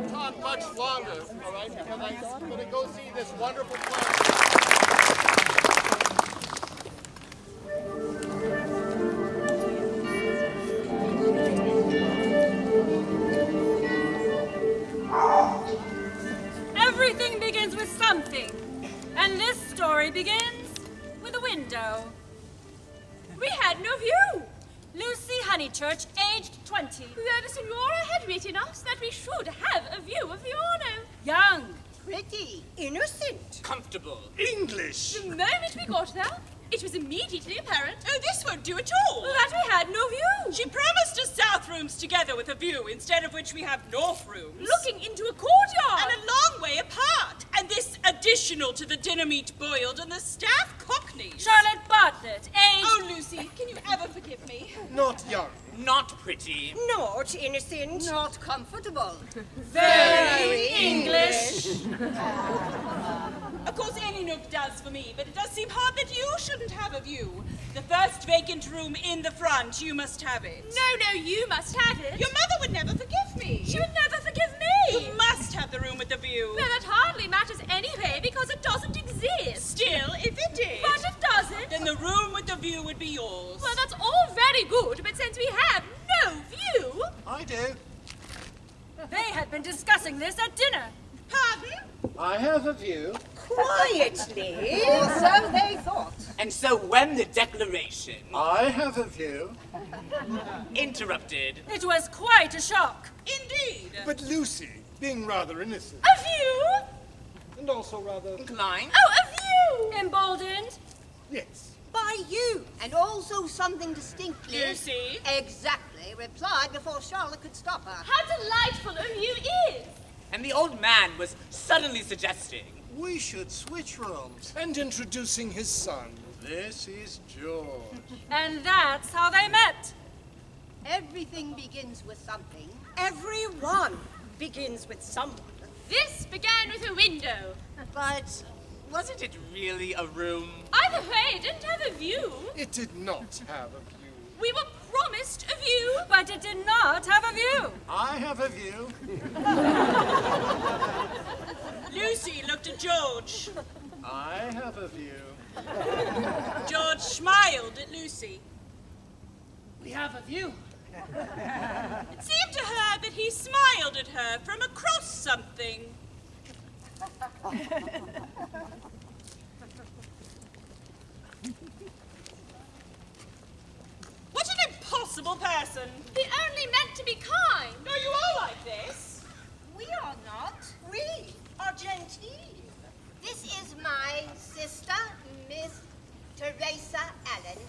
Talk much longer, all right? Because I'm going to go see this wonderful place. Everything begins with something, and this story begins with a window. We had no view. Lucy Honeychurch, aged 20. The Signora had written us that we should have a view of the Orno. Young. Pretty. Innocent. Comfortable. English. The moment we got there, it was immediately apparent. Oh, this won't do at all. That we had no view. She promised us south rooms together with a view, instead of which we have north rooms. Looking into a courtyard. And a long way apart. And this additional to the dinner meat boiled and the staff cockneys. Charlotte Bartlett, age... Oh, Lucy, can you ever forgive me? Not young. Not pretty. Not innocent. Not comfortable. Very English. Of course, any nook does for me, but it does seem hard that you shouldn't have a view. The first vacant room in the front, you must have it. No, you must have it. Your mother would never forgive me. She would never forgive me. You must have the room with the view. Well, that hardly matters anyway, because it doesn't exist. Still, if it did... But it doesn't. Then the room with the view would be yours. Well, that's all very good, but since we have no view... I do. They had been discussing this at dinner. Pardon? I have a view. Quietly. Or so they thought. And so when the declaration I have a view. interrupted, It was quite a shock. Indeed. But Lucy, being rather innocent, A view? and also rather... inclined, Oh, a view! Emboldened. Yes. By you. And also something distinctly... Lucy? Exactly. Replied before Charlotte could stop her. How delightful a view is! and the old man was suddenly suggesting, We should switch rooms. And introducing his son. This is George. And that's how they met. Everything begins with something. Everyone begins with someone. This began with a window. but wasn't it really a room? Either way, it didn't have a view. It did not have a view. We were promised a view. But it did not have a view. I have a view. Lucy looked at George. I have a view. George smiled at Lucy. We have a view. It seemed to her that he smiled at her from across something. What an impossible person! He only meant to be kind. Are you all like this? We are not. We are genteel. This is my sister, Miss Teresa Allen.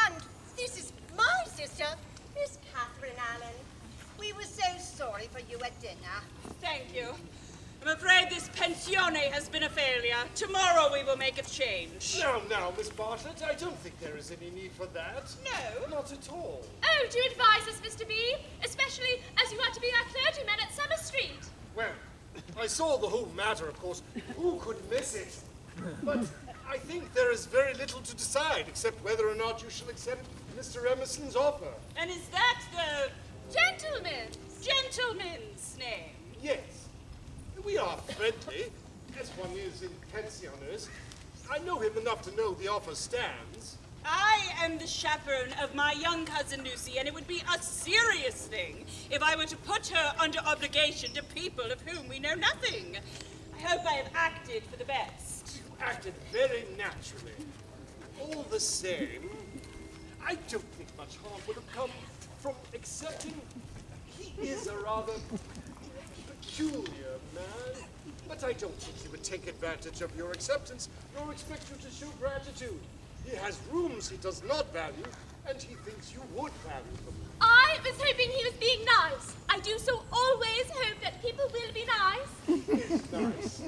And this is my sister, Miss Catherine Allen. We were so sorry for you at dinner. Thank you. I'm afraid this pensione has been a failure. Tomorrow we will make a change. Now, Miss Bartlett, I don't think there is any need for that. No? Not at all. Oh, do advise us, Mr. B, especially as you are to be our clergyman at Summer Street. Well, I saw the whole matter, of course. Who could miss it? But I think there is very little to decide, except whether or not you shall accept Mr. Emerson's offer. And is that the Gentleman's name? Yes. We are friendly, as one is in pensioners. I know him enough to know the offer stands. I am the chaperone of my young cousin Lucy, and it would be a serious thing if I were to put her under obligation to people of whom we know nothing. I hope I have acted for the best. You acted very naturally. All the same, I don't think much harm would have come from accepting. He is a rather peculiar man, but I don't think he would take advantage of your acceptance, nor expect you to show gratitude. He has rooms he does not value, and he thinks you would value them. I was hoping he was being nice. I do so always hope that people will be nice. He is nice.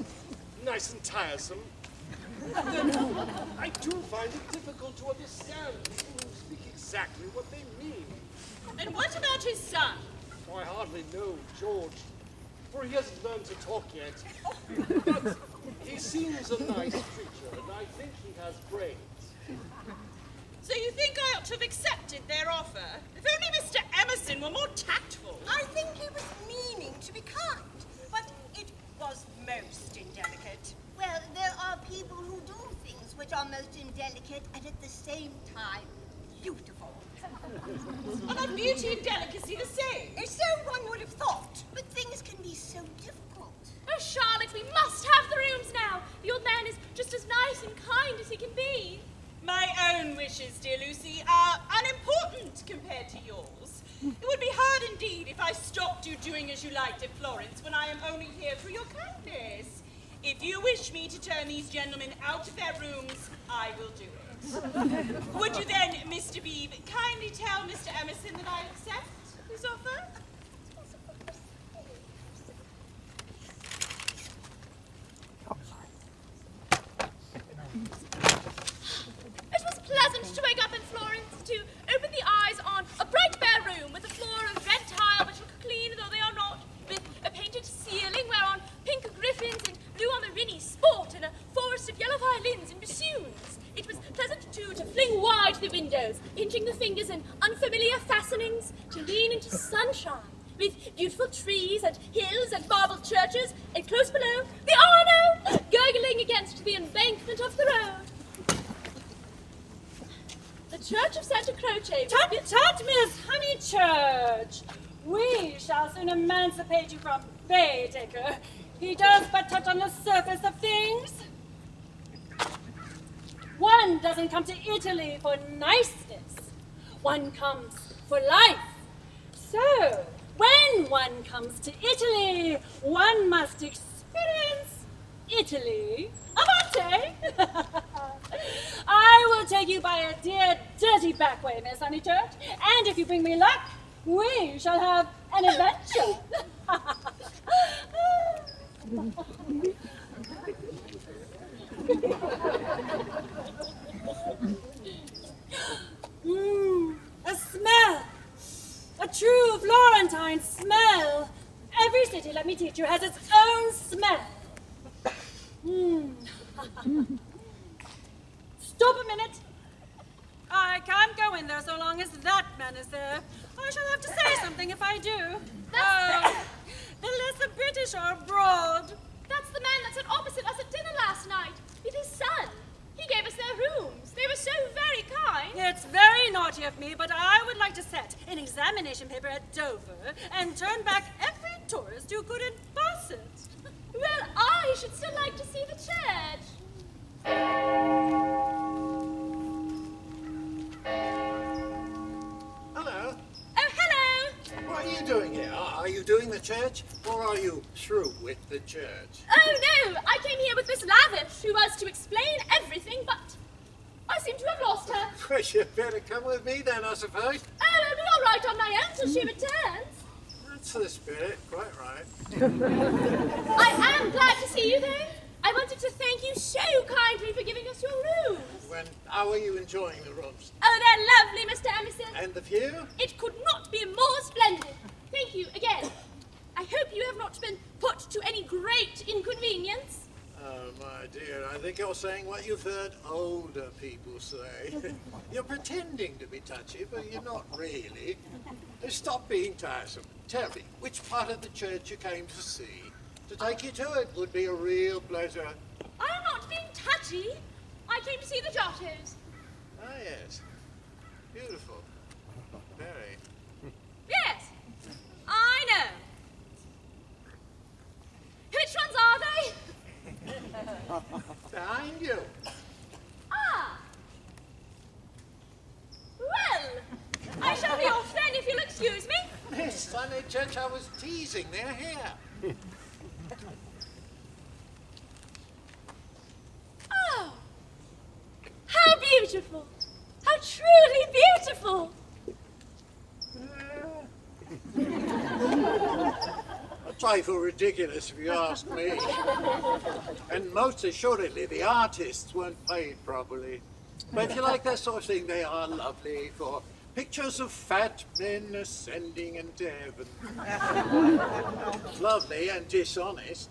Nice and tiresome. I do find it difficult to understand people who speak exactly what they mean. And what about his son? Oh, I hardly know George, for he hasn't learned to talk yet. But he seems a nice creature, and I think he has brains. So you think I ought to have accepted their offer? If only Mr. Emerson were more tactful. most indelicate and at the same time beautiful. Are not beauty and delicacy the same? So one would have thought. But things can be so difficult. Oh, Charlotte, we must have the rooms now. The old man is just as nice and kind as he can be. My own wishes, dear Lucy, are unimportant compared to yours. It would be hard indeed if I stopped you doing as you liked at Florence when I am only here for your kindness. If you wish me to turn these gentlemen out of their rooms, I will do it. Would you then, Miss Genevieve, kindly tell Mr. Emerson that I accept his offer? It was pleasant to wake up in Florence, to open the eyes on a bright bare room with a floor of red tile which look clean though they are not, with a painted ceiling whereon pink griffins and blue amerini sport and a forest of yellow violins and bassoons. It was pleasant, too, to fling wide the windows, pinching the fingers in unfamiliar fastenings, to lean into sunshine, with beautiful trees and hills and marble churches, and close below, the Arno, gurgling against the embankment of the road. The church of Santa Croce... Tut, tut, Miss Honeychurch! We shall soon emancipate you from Baedeker. He does but touch on the surface of things. One doesn't come to Italy for niceness. One comes for life. So, when one comes to Italy, one must experience Italy. Amate! I will take you by a dear, dirty back way, Miss Honeychurch, and if you bring me luck, we shall have an adventure. A smell. A true Florentine smell. Every city, let me teach you, has its own smell. Stop a minute. I can't go in there so long as that man is there. I shall have to say something if I do. The less British or abroad. That's the man that sat opposite us at dinner last night, with his son. He gave us their rooms. They were so very kind. It's very naughty of me, but I would like to set an examination paper at Dover and turn back every tourist who couldn't pass it. Well, I should still like to see the church. Hello. Oh, hello. What are you doing here? Are you doing the church, or are you through with the church? Oh, no. I came here with Miss Lavish, who was to explain everything, but I seem to have lost her. Well, you'd better come with me then, I suppose. Oh, I'll be all right on my own till she returns. That's the spirit, quite right. I am glad to see you, though. I wanted to thank you so kindly for giving us your rooms. How are you enjoying the rooms? Oh, they're lovely, Mr. Emerson. And the view? It could not be more splendid. Thank you again. I hope you have not been put to any great inconvenience. Oh, my dear, I think you're saying what you've heard older people say. You're pretending to be touchy, but you're not really. Stop being tiresome. Tell me, which part of the church you came to see? To take you to it would be a real pleasure. I'm not being touchy. I came to see the Giottos. Ah, yes. Beautiful. Very. Yes, I know. Which ones are they? Behind you. Ah. Well, I shall be off then if you'll excuse me. Miss Honeychurch, I was teasing. They're here. Oh, how beautiful! How truly beautiful! A trifle ridiculous, if you ask me. And most assuredly, the artists weren't paid properly. But if you like that sort of thing, they are lovely for pictures of fat men ascending into heaven. Lovely and dishonest.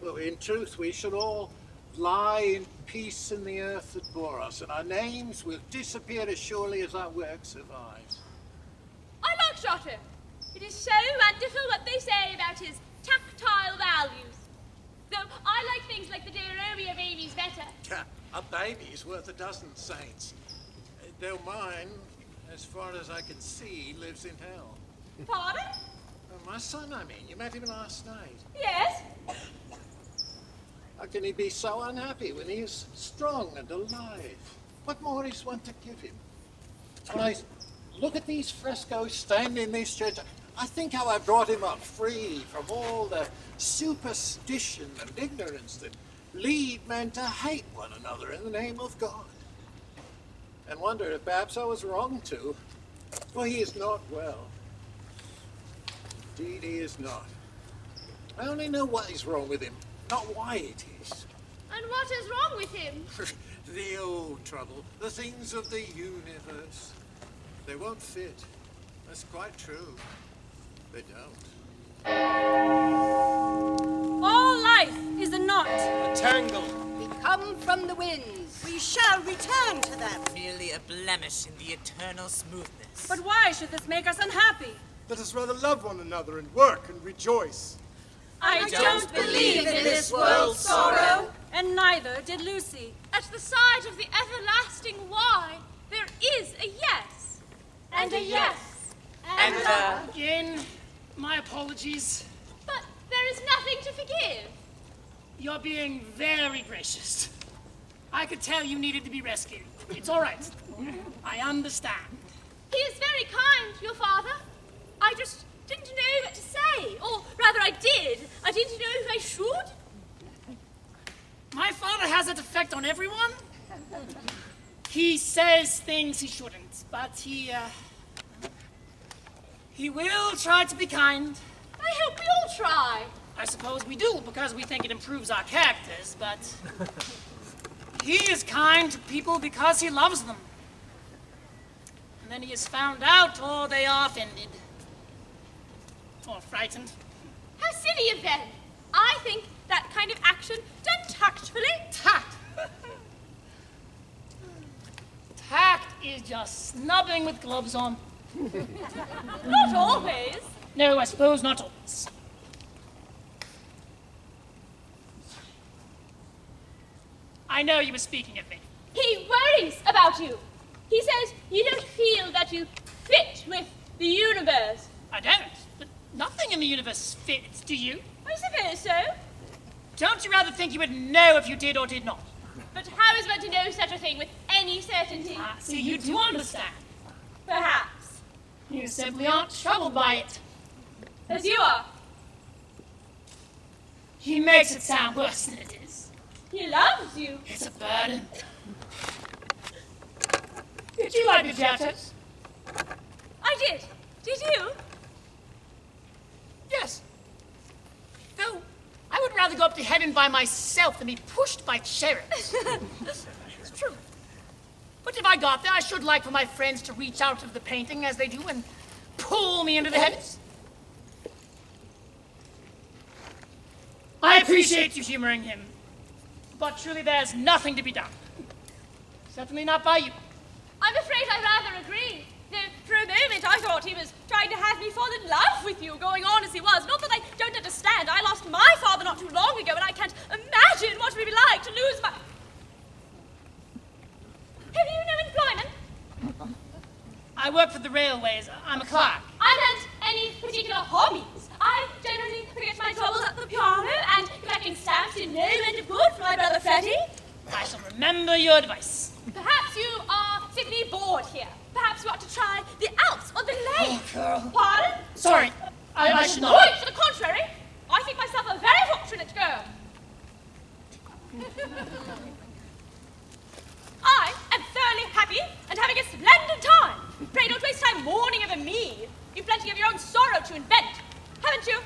Well, in truth, we shall all lie in peace in the earth that bore us, and our names will disappear as surely as our work survives. I like Giotto. It is so wonderful what they say about his tactile values. Though I like things like the De Romy of Amy's better. A baby's worth a dozen saints. Though mine, as far as I can see, lives in hell. Pardon? My son, I mean. You met him last night. Yes? How can he be so unhappy when he is strong and alive? What more is one to give him? When I look at these frescoes standing in this church, I think how I brought him up free from all the superstition and ignorance that lead men to hate one another in the name of God. And wonder if perhaps I was wrong to, for he is not well. Indeed, he is not. I only know what is wrong with him, not why it is. And what is wrong with him? The old trouble, the things of the universe. They won't fit. That's quite true. They don't. All life is a knot. A tangle. We come from the winds. We shall return to them. Merely a blemish in the eternal smoothness. But why should this make us unhappy? Let us rather love one another and work and rejoice. I don't believe in this world's sorrow. And neither did Lucy. At the sight of the everlasting why, there is a yes. And a yes. And Again, my apologies. But there is nothing to forgive. You're being very gracious. I could tell you needed to be rescued. It's all right. I understand. He is very kind, your father. I just didn't know what to say. Or rather, I did. I didn't know if I should. My father has that effect on everyone. He says things he shouldn't, but he will try to be kind. I hope we all try. I suppose we do, because we think it improves our characters, but he is kind to people because he loves them. And then he is found out, or they are offended. Or frightened. How silly of them. I think that kind of action done tactfully. Tact. Tact is just snubbing with gloves on. Not always. No, I suppose not always. I know you were speaking of me. He worries about you. He says you don't feel that you fit with the universe. I don't, but nothing in the universe fits, do you? I suppose so. Don't you rather think you would know if you did or did not? But how is one to know such a thing with any certainty? See, you do understand. Perhaps. You simply aren't troubled by it. As you are. He makes it sound worse than it is. He loves you. It's a burden. Did you like the potatoes? I did. Did you? Yes. Though, I would rather go up to heaven by myself than be pushed by cherubs. It's true. But if I got there, I should like for my friends to reach out of the painting as they do and pull me into the heavens. I appreciate you humoring him, but truly there's nothing to be done. Certainly not by you. I'm afraid I rather agree. Though for a moment I thought he was trying to have me fall in love with you, going on as he was. Not that I don't understand. I lost my father not too long ago, and I can't imagine what it would be like to lose my... Have you no employment? I work for the railways. I'm a clerk. I meant any particular hobbies. I generally forget my troubles at the piano, and collecting stamps in no end of good for my brother Freddie. I shall remember your advice. Perhaps you are simply bored here. Perhaps you ought to try the Alps or the Lake. Oh, girl. Pardon? Sorry, I should not. Quite to the contrary. I think myself a very fortunate girl. I am thoroughly happy and having a splendid time. Pray don't waste time mourning over me. You've plenty of your own sorrow to invent, haven't you?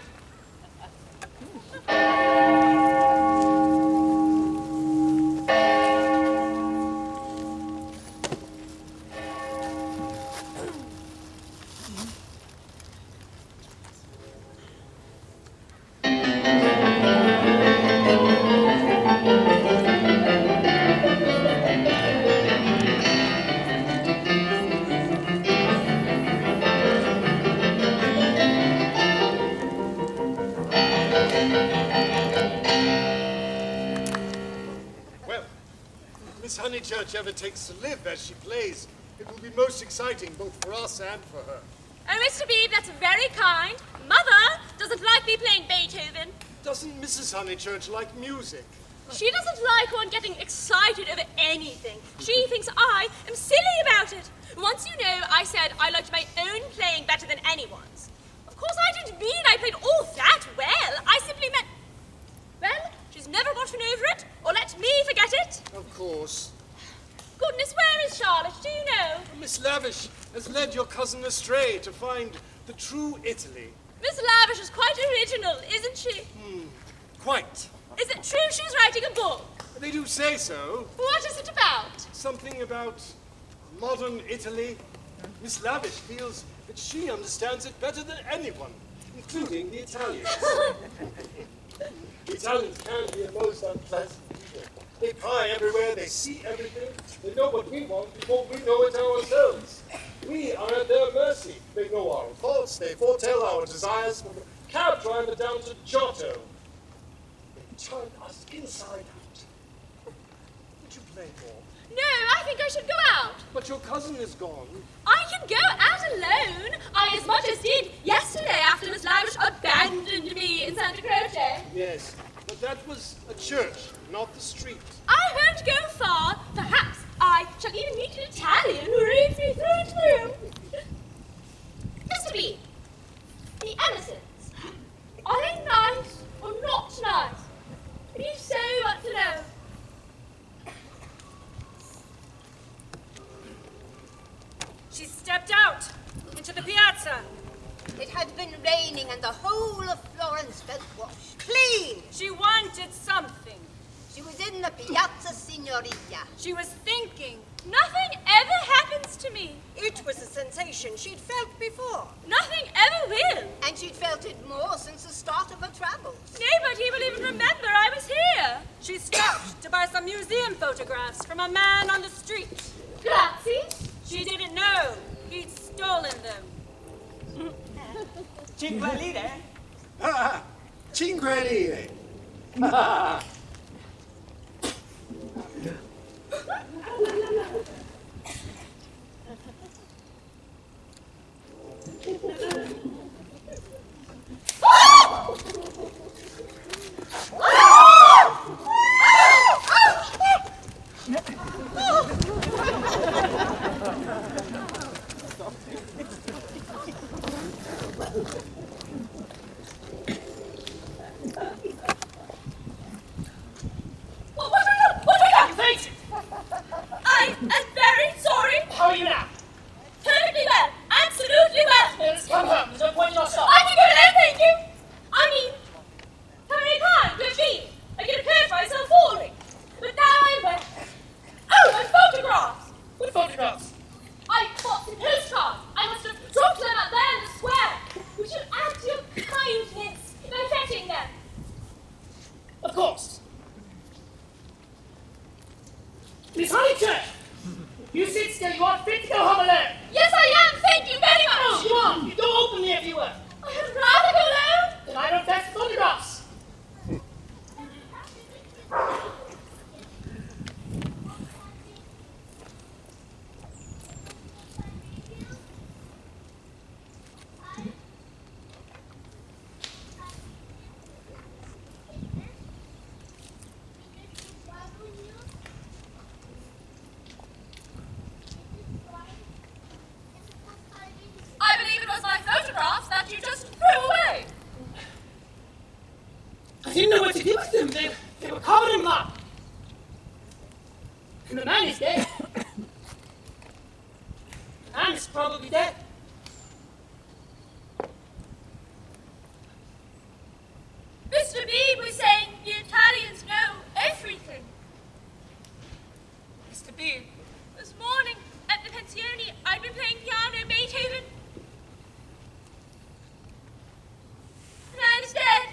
Honeychurch ever takes to live as she plays, it will be most exciting both for us and for her. Oh, Mr. Beebe, that's very kind. Mother doesn't like me playing Beethoven. Doesn't Mrs. Honeychurch like music? She doesn't like one getting excited over anything. She thinks I am silly about it. Once, you know, I said I liked my own playing better than anyone's. Of course, I didn't mean I played all that well. I simply meant, well, she's never gotten over it, or let me forget it. Of course. Goodness, where is Charlotte? Do you know? Miss Lavish has led your cousin astray to find the true Italy. Miss Lavish is quite original, isn't she? Quite. Is it true she's writing a book? They do say so. What is it about? Something about modern Italy. Miss Lavish feels that she understands it better than anyone, including the Italians. The Italians can be a most unpleasant people. They pry everywhere, they see everything, they know what we want before we know it ourselves. We are at their mercy. They know our thoughts, they foretell our desires from the cab driver down to Giotto. They turn us inside out. Would you play more? No, I think I should go out. But your cousin is gone. I can go out alone. I as much as did yesterday after Miss Lavish abandoned me in Santa Croce. Yes, but that was a church, not the street. I won't go far. Perhaps I shall even meet an Italian who reads me through and through. Mr. B, the Emersons, are they nice or not nice? I do so want to know. She stepped out into the piazza. It had been raining and the whole of Florence felt washed clean. She wanted something. She was in the Piazza Signoria. She was thinking. Nothing ever happens to me. It was a sensation she'd felt before. Nothing ever will. And she'd felt it more since the start of her travels. Nobody will even remember I was here. She stopped to buy some museum photographs from a man on the street. Grazie. She didn't know he'd stolen them. Cinque lire? Ah, cinque lire. I am very sorry. How are you now? Perfectly well. Absolutely well. Let's come home. There's no point in our stop. I can go now, thank you. I mean, how very kind to have been. I get a curse myself falling. But now I'm well. Oh, my photographs. What photographs? I bought some postcards. I must have dropped them out there in the square. We should add to your kindness by fetching them. Of course. Miss Honeychurch! You sit still. You aren't fit to go home alone. Yes, I am. Thank you very much. Go on. You don't open me if you were. I had rather go alone. Then I don't fetch photographs. I believe it was my photographs that you just threw away. I didn't know what to do with them. They were covered in blood. And the man is dead. The man is probably dead. Mr. Beebe was saying the Italians know everything. Mr. Beebe. This morning at the pensione, I'd been playing piano Beethoven. The man is dead.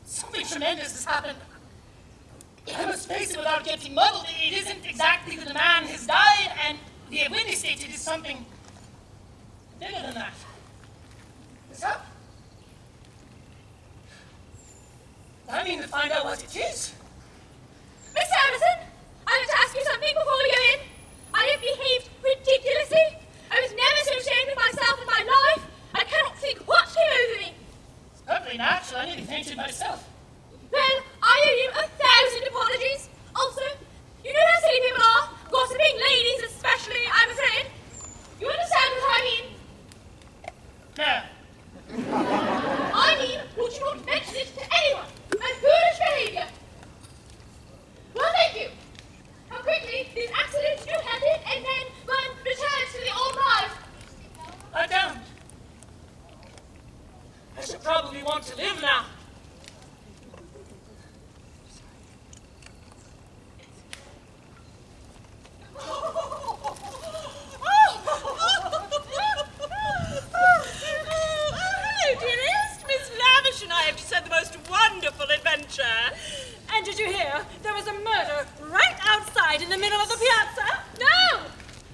Something tremendous has happened. I must face it without getting muddled. It isn't exactly that the man has died, and we have witnessed it. It is something bigger than that. Is that? I mean, the find out what it is. Miss Anderson, I want to ask you something before we go in. I have behaved ridiculously. I was never so ashamed of myself in my life. I cannot think what came over me. It's perfectly natural. I nearly fainted myself. Well, I owe you 1,000 apologies. Also, you know how silly people are, gossiping ladies especially, I'm afraid. You understand what I mean? No. I mean, would you not mention it to anyone? And foolish behaviour. Well, thank you. How quickly these accidents do happen, and then one returns to the old life. I don't. I should probably want to live now. Hello, dearest. Miss Lavish and I have just had the most wonderful adventure. And did you hear? There was a murder right outside in the middle of the piazza. No!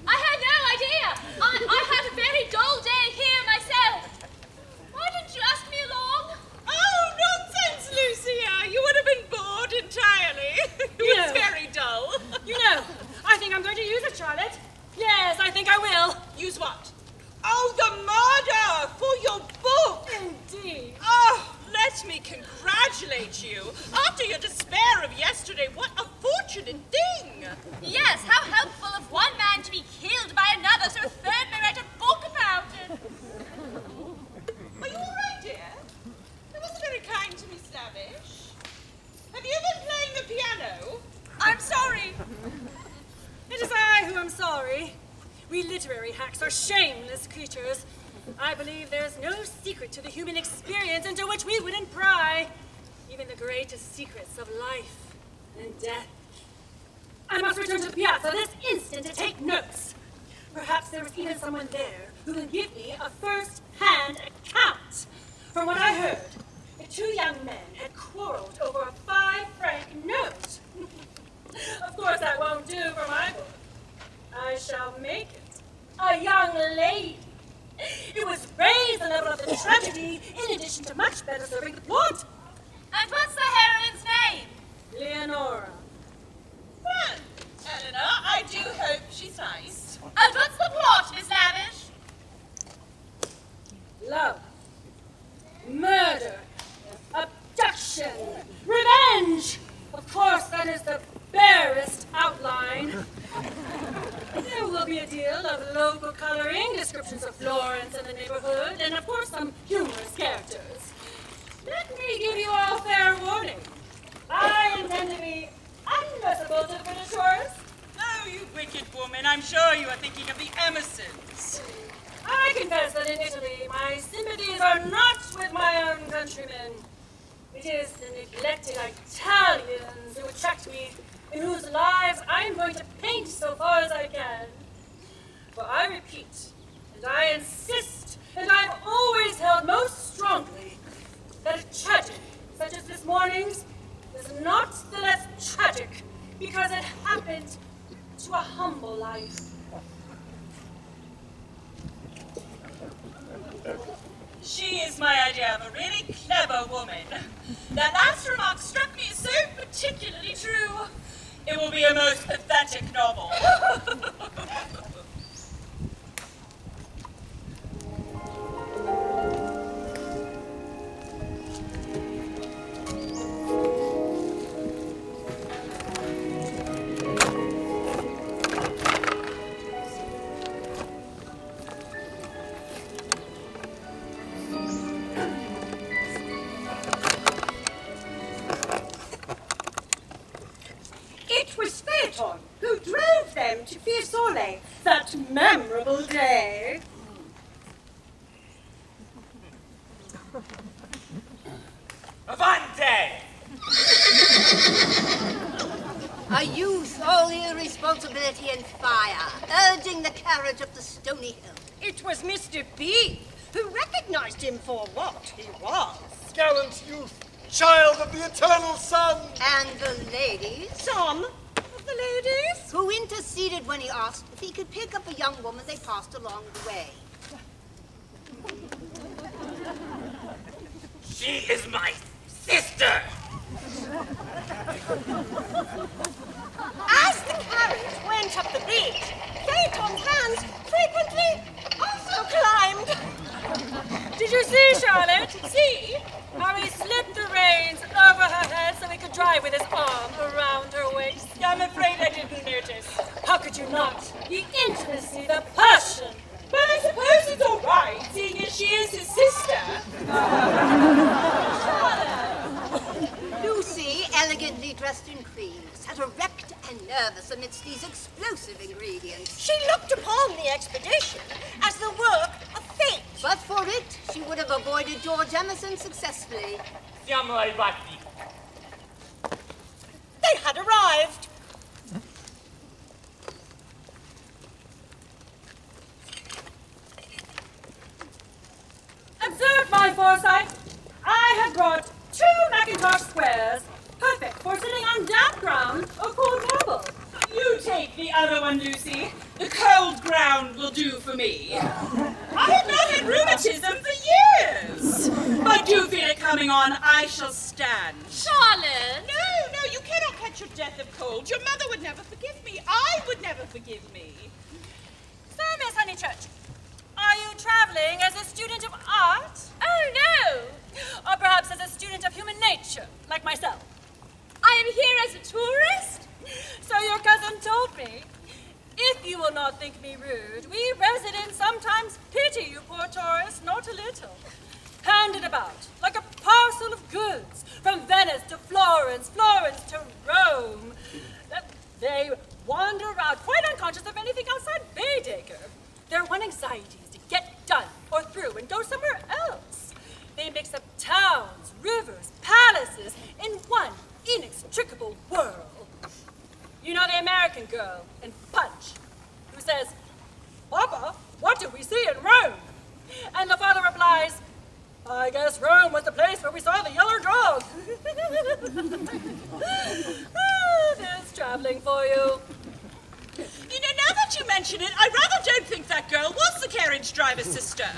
I had no idea. I had a very dull day here myself. Why didn't you ask me along? Oh, nonsense, Lucia. You would have been bored entirely. It was very dull. You know, I think I'm going to use it, Charlotte. Yes, I think I will. Use what? Oh, the murder for your book. Indeed. Oh, let me congratulate you. After your despair of yesterday, what a fortunate thing. Yes, how helpful of one man to be killed by another, so a third may write a book about it. Are you all right, dear? That was very kind to Miss Lavish. Have you been playing the piano? I'm sorry. It is I who am sorry. We literary hacks are shameless creatures. I believe there's no secret to the human experience into which we wouldn't pry. Even the greatest secrets of life and death. I must return to the piazza this instant to take notes. Perhaps there was even someone there who can give me a first-hand account. From what I heard, the two young men had quarreled over a 5-franc note. Of course, that won't do for my book. I shall make it a young lady. It was raised the level of the tragedy in addition to much better serving the plot. And what's the heroine's name? Leonora. Well, Eleanor, I do hope she's nice. And what's the plot, Miss Lavish? Love. Murder. Abduction. Revenge. Of course, that is the barest outline. There will be a deal of local coloring, descriptions of Florence and the neighborhood, and of course some humorous characters. Let me give you all fair warning. I intend to be unmerciful to the British tourists. Oh, you wicked woman. I'm sure you are thinking of the Emersons. I confess that in Italy, my sympathies are not with my own countrymen. It is the neglected Italians who attract me, in whose lives I am going to paint so far as I can. For I repeat, and I insist, and I've always held most strongly, that a tragedy such as this morning's is not the less tragic because it happened to a humble life. She is my idea of a really clever woman. That last remark struck me as so particularly true. It will be a most pathetic novel. It was Phaeton who drove them to Fiesole that memorable day. Avante! A youth all irresponsibility and fire, urging the carriage up the stony hill. It was Mr. B who recognized him for what he was. Gallant youth, child of the eternal sun. And the ladies, Some of the ladies. who interceded when he asked if he could pick up a young woman they passed along the way. She is my sister! As the carriage went up the beach, Phaeton's hands frequently also climbed. Did you see, Charlotte? See? How he slipped the reins over her head so he could drive with his arm around her waist? I'm afraid I didn't notice. How could you not? The intimacy, the passion. But I suppose it's all right, seeing as she is his sister. Lucy, elegantly dressed in cream, sat erect and nervous amidst these explosive ingredients. She looked upon the expedition as the work of fate. But for it, she would have avoided George Emerson successfully. Siamo arrivati. They had arrived. Observe my foresight. I have brought 2 Macintosh squares, perfect for sitting on damp ground or cool marble. You take the other one, Lucy. The cold ground will do for me. I have not had rheumatism for years. But do feel it coming on, I shall stand. Charlotte! No, you cannot catch your death of cold. Your mother would never forgive me. I would never forgive me. So, Miss Honeychurch, are you traveling as a student of art? Oh, no! Or perhaps as a student of human nature, like myself? I am here as a tourist. So your cousin told me. If you will not think me rude, we residents sometimes pity you poor tourists not a little. Handed about, like a parcel of goods, from Venice to Florence, Florence to Rome. They wander around quite unconscious of anything outside Baedeker. Their one anxiety is to get done or through and go somewhere else. They mix up towns, rivers, palaces in one inextricable whirl. You know the American girl in Punch who says, "Papa, what do we see in Rome?" And the father replies, "I guess Rome was the place where we saw the yellow dog." There's traveling for you. You know, now that you mention it, I rather don't think that girl was the carriage driver's sister.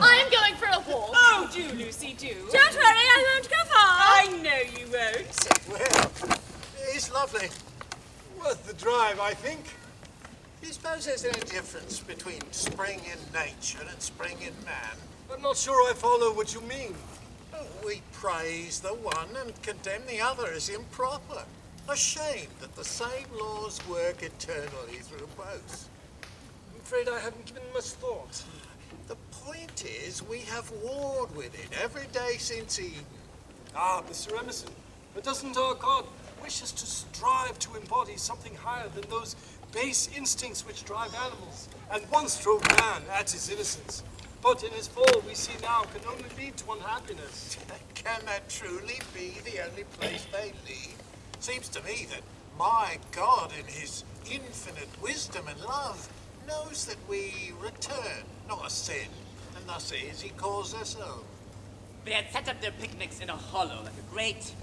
I am going for a walk. Oh, do, Lucy, do. Don't worry, I won't go far. I know you won't. Well, it's lovely. Worth the drive, I think. Do you suppose there's any difference between spring in nature and spring in man? I'm not sure I follow what you mean. We praise the one and condemn the other as improper. Ashamed that the same laws work eternally through both. I'm afraid I haven't given much thought. The point is, we have warred with it every day since Eden. Ah, Mr. Emerson, but doesn't our God wish us to strive to embody something higher than those base instincts which drive animals, and once drove man at his innocence, but in his fall we see now can only lead to unhappiness? Can that truly be the only place they lead? Seems to me that my God, in his infinite wisdom and love, knows that we return, not ascend, and thus it is he calls us home. They had set up their picnics in a hollow like a great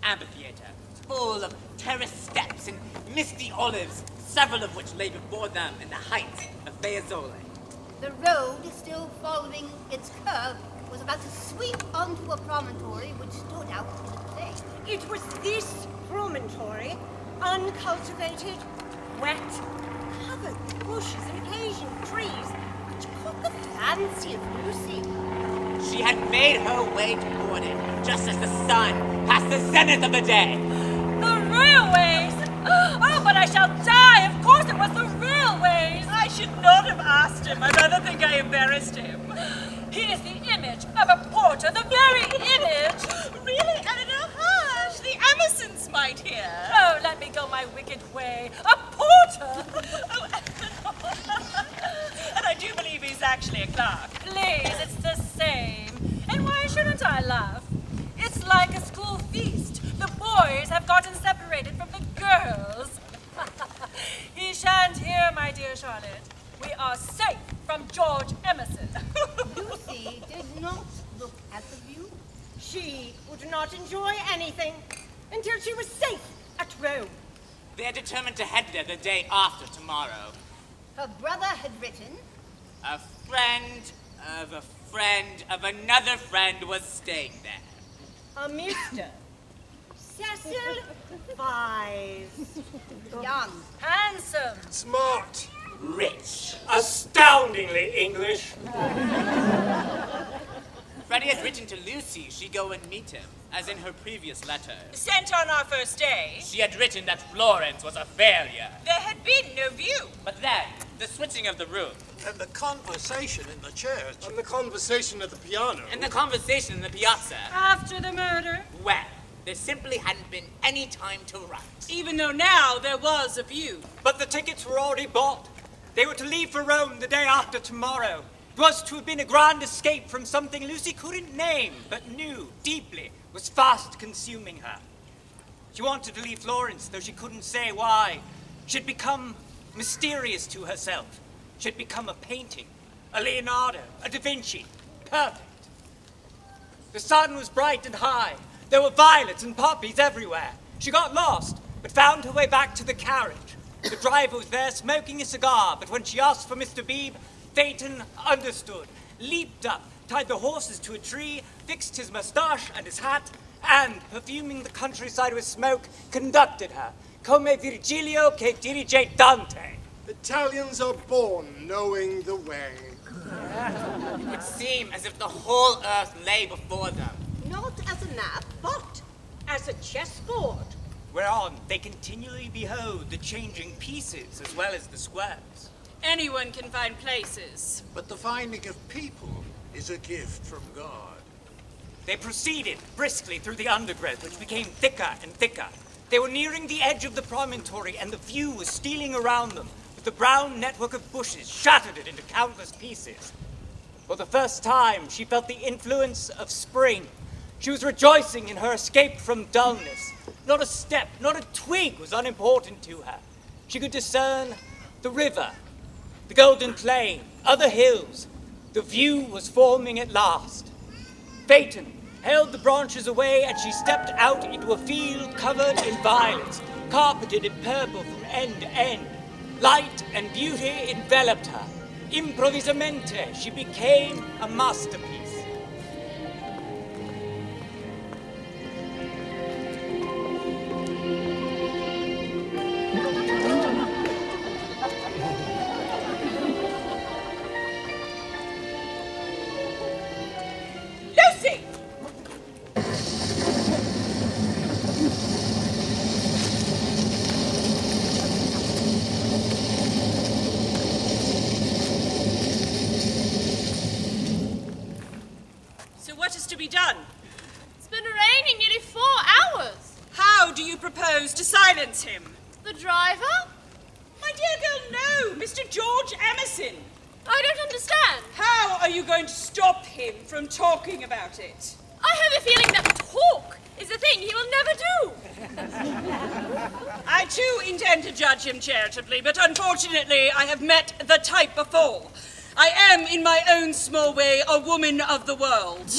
amphitheatre, full of terraced steps and misty olives, several of which lay before them in the heights of Fiesole. The road, still following its curve, was about to sweep onto a promontory which stood out in the plain. It was this promontory, uncultivated, wet, covered with bushes and occasional trees, which caught the fancy of Lucy. She had made her way toward it, just as the sun passed the zenith of the day. The railways! Oh, but I shall die! Of course it was the railways! I should not have asked him. I rather think I embarrassed him. He is the image of a porter, the very image! Really, Eleanor? Hush! The Emersons might hear. Oh, let me go my wicked way. A porter! Oh, and I do believe he's actually a clerk. Please, it's the same. And why shouldn't I laugh? It's like a school feast. The boys have gotten separated from the girls. He shan't hear, my dear Charlotte. We are safe from George Emerson. Lucy did not look at the view. She would not enjoy anything until she was safe at Rome. They are determined to head there the day after tomorrow. Her brother had written, A friend of another friend was staying there. A Mr. Cecil Vyse. Young. Handsome. Smart. Rich. Astoundingly English. Freddie had written to Lucy she'd go and meet him, as in her previous letter. Sent on our first day. She had written that Florence was a failure. There had been no view. But then, the switching of the room, And the conversation in the church. And the conversation at the piano. and the conversation in the piazza, After the murder. well, there simply hadn't been any time to write. Even though now there was a view. But the tickets were already bought. They were to leave for Rome the day after tomorrow. It was to have been a grand escape from something Lucy couldn't name, but knew deeply was fast consuming her. She wanted to leave Florence, though she couldn't say why. She'd become mysterious to herself. She'd become a painting, a Leonardo, a Da Vinci. Perfect. The sun was bright and high. There were violets and poppies everywhere. She got lost, but found her way back to the carriage. The driver was there smoking a cigar, but when she asked for Mr. Beebe, Phaeton understood, leaped up, tied the horses to a tree, fixed his moustache and his hat, and, perfuming the countryside with smoke, conducted her, come Virgilio che dirige Dante. Italians are born knowing the way. It would seem as if the whole earth lay before them. Not as a map, but as a chessboard. Whereon they continually behold the changing pieces as well as the squares. Anyone can find places. But the finding of people is a gift from God. They proceeded briskly through the undergrowth, which became thicker and thicker. They were nearing the edge of the promontory, and the view was stealing around them, with the brown network of bushes shattered it into countless pieces. For the first time, she felt the influence of spring. She was rejoicing in her escape from dullness. Not a step, not a twig was unimportant to her. She could discern the river, the golden plain, other hills. The view was forming at last. Phaeton held the branches away, and she stepped out into a field covered in violets, carpeted in purple from end to end. Light and beauty enveloped her. Improvisamente, she became a masterpiece. Lucy! So what is to be done? It's been raining nearly 4 hours. How do you propose to silence him? The driver? My dear girl, no! Mr. George Emerson! I don't understand. How are you going to stop him from talking about it? I have a feeling that talk is a thing he will never do. I too intend to judge him charitably, but unfortunately I have met the type before. I am, in my own small way, a woman of the world.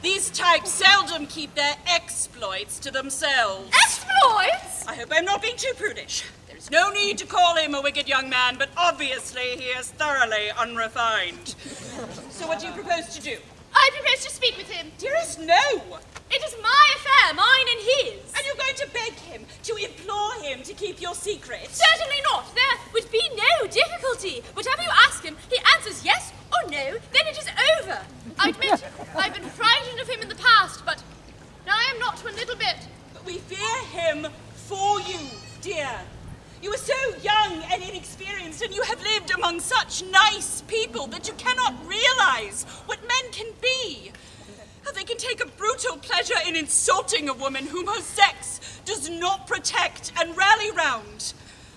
These types seldom keep their exploits to themselves. Exploits? I hope I'm not being too prudish. There's no need to call him a wicked young man, but obviously he is thoroughly unrefined. So what do you propose to do? I propose to speak with him. Dearest, no! It is my affair, mine and his. And you're going to beg him, to implore him to keep your secret? Certainly not. There would be no difficulty. Whatever you ask him, he answers yes or no, then it is over. I admit, I've been frightened of him in the past, but now I am not one little bit. But we fear him for you, dear. You are so young and inexperienced, and you have lived among such nice people that you cannot realize what men can be. How they can take a brutal pleasure in insulting a woman whom her sex does not protect and rally round.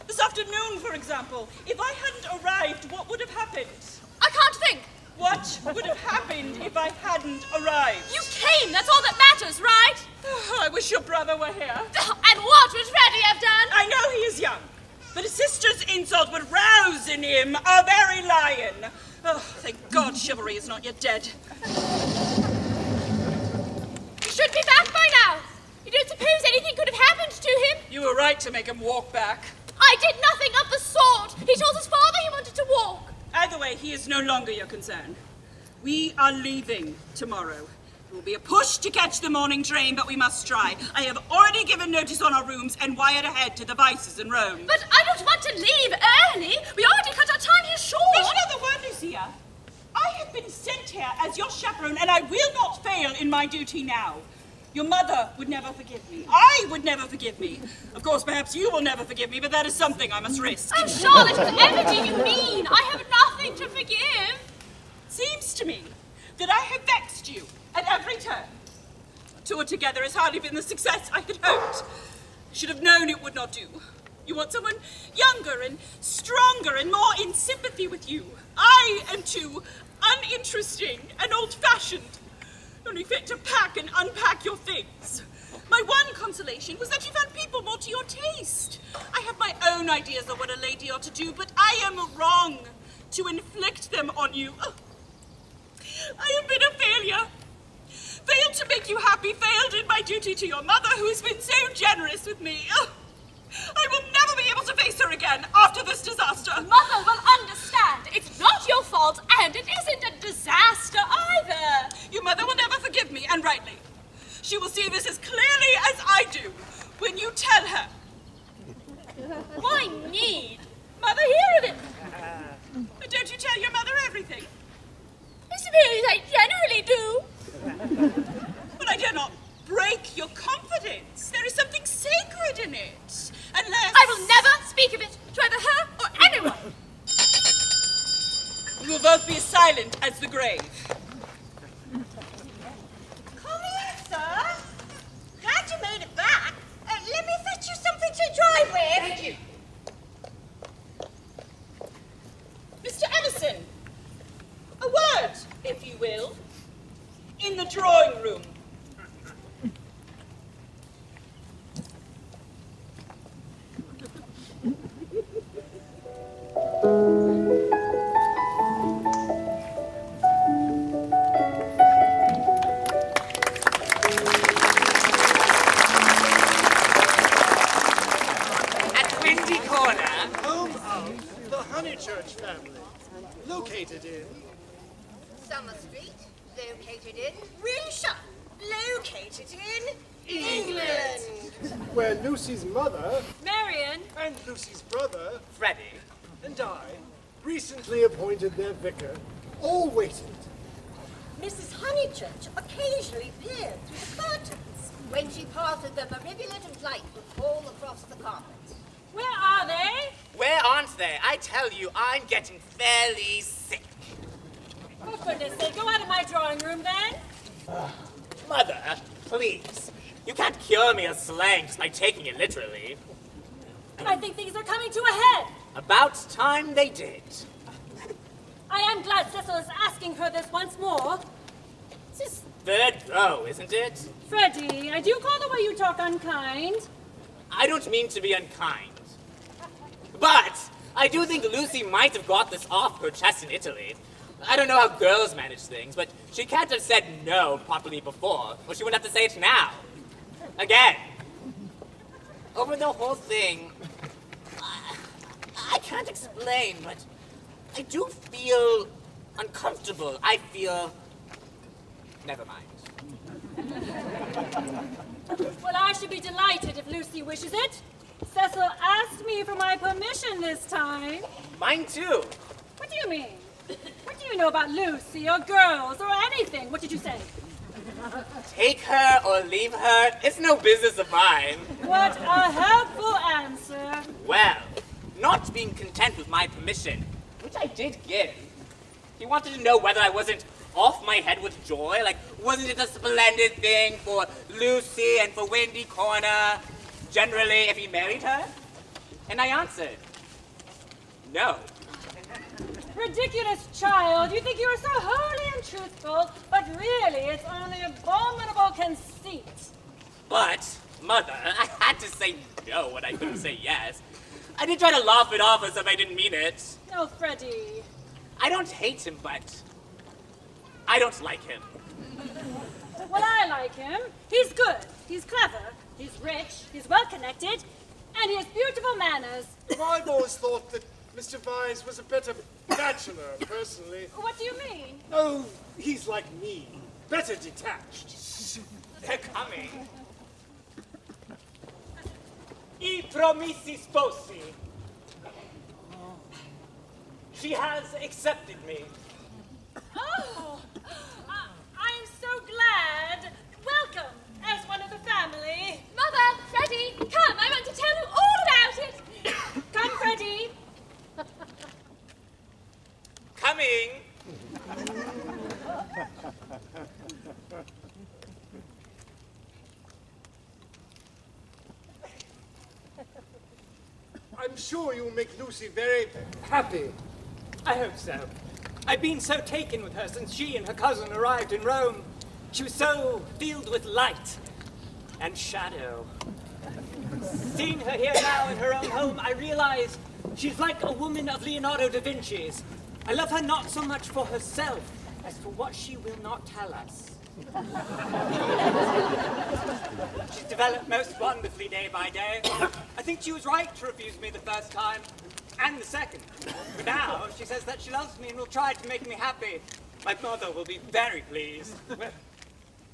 This afternoon, for example, if I hadn't arrived, what would have happened? I can't think. What would have happened if I hadn't arrived? You came, that's all that matters, right? I wish your brother were here. And what would Freddie have done? I know he is young, but a sister's insult would rouse in him a very lion. Oh, thank God chivalry is not yet dead. He should be back by now. You don't suppose anything could have happened to him? You were right to make him walk back. I did nothing of the sort. He told his father he wanted to walk. Either way, he is no longer your concern. We are leaving tomorrow. It will be a push to catch the morning train, but we must try. I have already given notice on our rooms and wired ahead to the vices in Rome. But I don't want to leave early. We already cut our time here short. Not another word, Lucia. I have been sent here as your chaperone, and I will not fail in my duty now. Your mother would never forgive me. I would never forgive me. Of course, perhaps you will never forgive me, but that is something I must risk. Oh, Charlotte, whatever do you mean? I have nothing to forgive. Seems to me that I have vexed you at every turn. Our tour together has hardly been the success I had hoped. I should have known it would not do. You want someone younger and stronger and more in sympathy with you. I am too uninteresting and old-fashioned, only fit to pack and unpack your things. My one consolation was that you found people more to your taste. I have my own ideas of what a lady ought to do, but I am wrong to inflict them on you. Oh, I have been a failure. Failed to make you happy, failed in my duty to your mother, who has been so generous with me. Oh, I will never be able to face her again after this disaster. Mother will understand. It's not your fault, and it isn't a disaster either. Your mother will never forgive me, and rightly. She will see this as clearly as I do when you tell her. Why need Mother hear of it? But don't you tell your mother everything? I suppose I generally do. But I dare not break your confidence. There is something sacred in it. Unless... I will never speak of it to either her or anyone. We will both be as silent as the grave. Come here, sir. Glad you made it back. Let me fetch you something to drive with. Thank you. Mr. Emerson, a word, if you will, in the drawing room. Church family, located in Summer Street, located in Wilshire, located in England. where Lucy's mother Marion. and Lucy's brother Freddie. and I recently appointed their vicar, all waited. Mrs. Honeychurch occasionally peered through the curtains. when she parted them, a rivulet of light would fall across the carpet. Where are they? Where aren't they? I tell you, I'm getting fairly sick. For goodness sake, go out of my drawing room then. Mother, please. You can't cure me of slang just by taking it literally. I think things are coming to a head. About time they did. I am glad Cecil is asking her this once more. This is third go, isn't it? Freddie, I do call the way you talk unkind. I don't mean to be unkind. But I do think Lucy might have got this off her chest in Italy. I don't know how girls manage things, but she can't have said no properly before, or she wouldn't have to say it now. Again. Over the whole thing, I can't explain, but I do feel uncomfortable. I feel... Never mind. Well, I should be delighted if Lucy wishes it. Cecil asked me for my permission this time. Mine too. What do you mean? What do you know about Lucy or girls or anything? What did you say? Take her or leave her, it's no business of mine. What a helpful answer. Well, not being content with my permission, which I did give, he wanted to know whether I wasn't off my head with joy. Like, wasn't it a splendid thing for Lucy and for Windy Corner, generally, if he married her? And I answered, no. Ridiculous child, you think you are so holy and truthful, but really it's only abominable conceit. But, Mother, I had to say no when I couldn't say yes. I did try to laugh it off as if I didn't mean it. No, Freddie. I don't hate him, but I don't like him. Well, I like him. He's good, he's clever, he's rich, he's well-connected, and he has beautiful manners. I've always thought that Mr. Vyse was a better bachelor, personally. What do you mean? Oh, he's like me. better detached. They're coming. I promessi sposi. She has accepted me. Oh, I'm so glad. Welcome as one of the family. Mother, Freddie, come, I want to tell you all about it. Come, Freddie. Coming. I'm sure you'll make Lucy very happy. I hope so. I've been so taken with her since she and her cousin arrived in Rome. She was so filled with light and shadow. Seeing her here now in her own home, I realize she's like a woman of Leonardo da Vinci's. I love her not so much for herself as for what she will not tell us. She's developed most wonderfully day by day. I think she was right to refuse me the first time, and the second. But now she says that she loves me and will try to make me happy. My mother will be very pleased.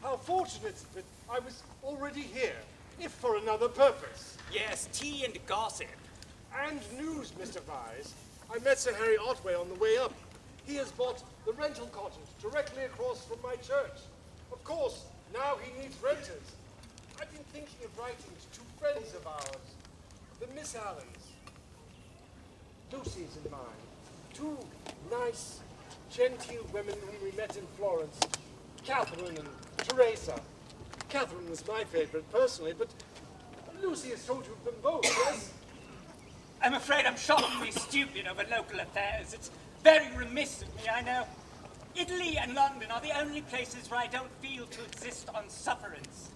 How fortunate that I was already here, if for another purpose. Yes, tea and gossip. And news, Mr. Vyse. I met Sir Harry Otway on the way up. He has bought the rental cottage directly across from my church. Of course, now he needs renters. I've been thinking of writing to two friends of ours, the Miss Allens. Lucy's in mind. Two nice, genteel women whom we met in Florence, Catherine and Teresa. Catherine was my favorite personally, but Lucy has told you of them both, yes? I'm afraid I'm shockingly stupid over local affairs. It's very remiss of me, I know. Italy and London are the only places where I don't feel to exist on sufferance.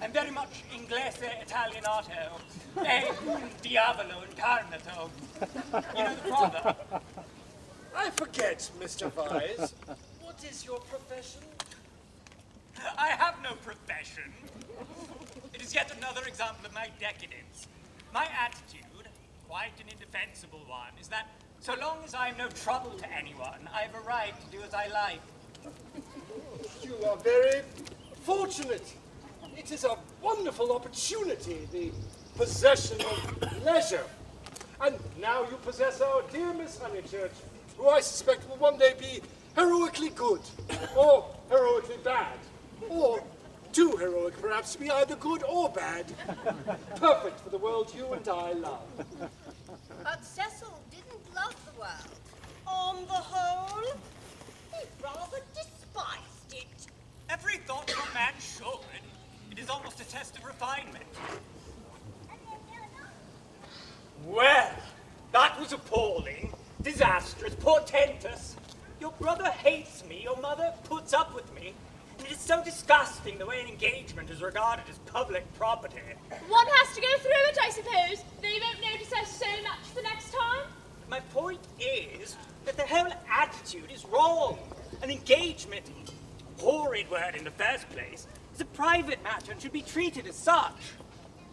I'm very much inglese Italianato, un diavolo incarnato. You know the proverb? I forget, Mr. Vyse. What is your profession? I have no profession. It is yet another example of my decadence. My attitude, quite an indefensible one, is that so long as I am no trouble to anyone, I have a right to do as I like. You are very fortunate. It is a wonderful opportunity, the possession of leisure. And now you possess our dear Miss Honeychurch, who I suspect will one day be heroically good, or heroically bad, or too heroic perhaps to be either good or bad. Perfect for the world you and I love. But Cecil didn't love the world. On the whole, he rather despised it. Every thoughtful man should. It is almost a test of refinement. Well, that was appalling, disastrous, portentous. Your brother hates me, your mother puts up with me. And it is so disgusting the way an engagement is regarded as public property. One has to go through it, I suppose. They won't notice us so much the next time. My point is that the whole attitude is wrong. An engagement, horrid word in the first place, is a private matter and should be treated as such.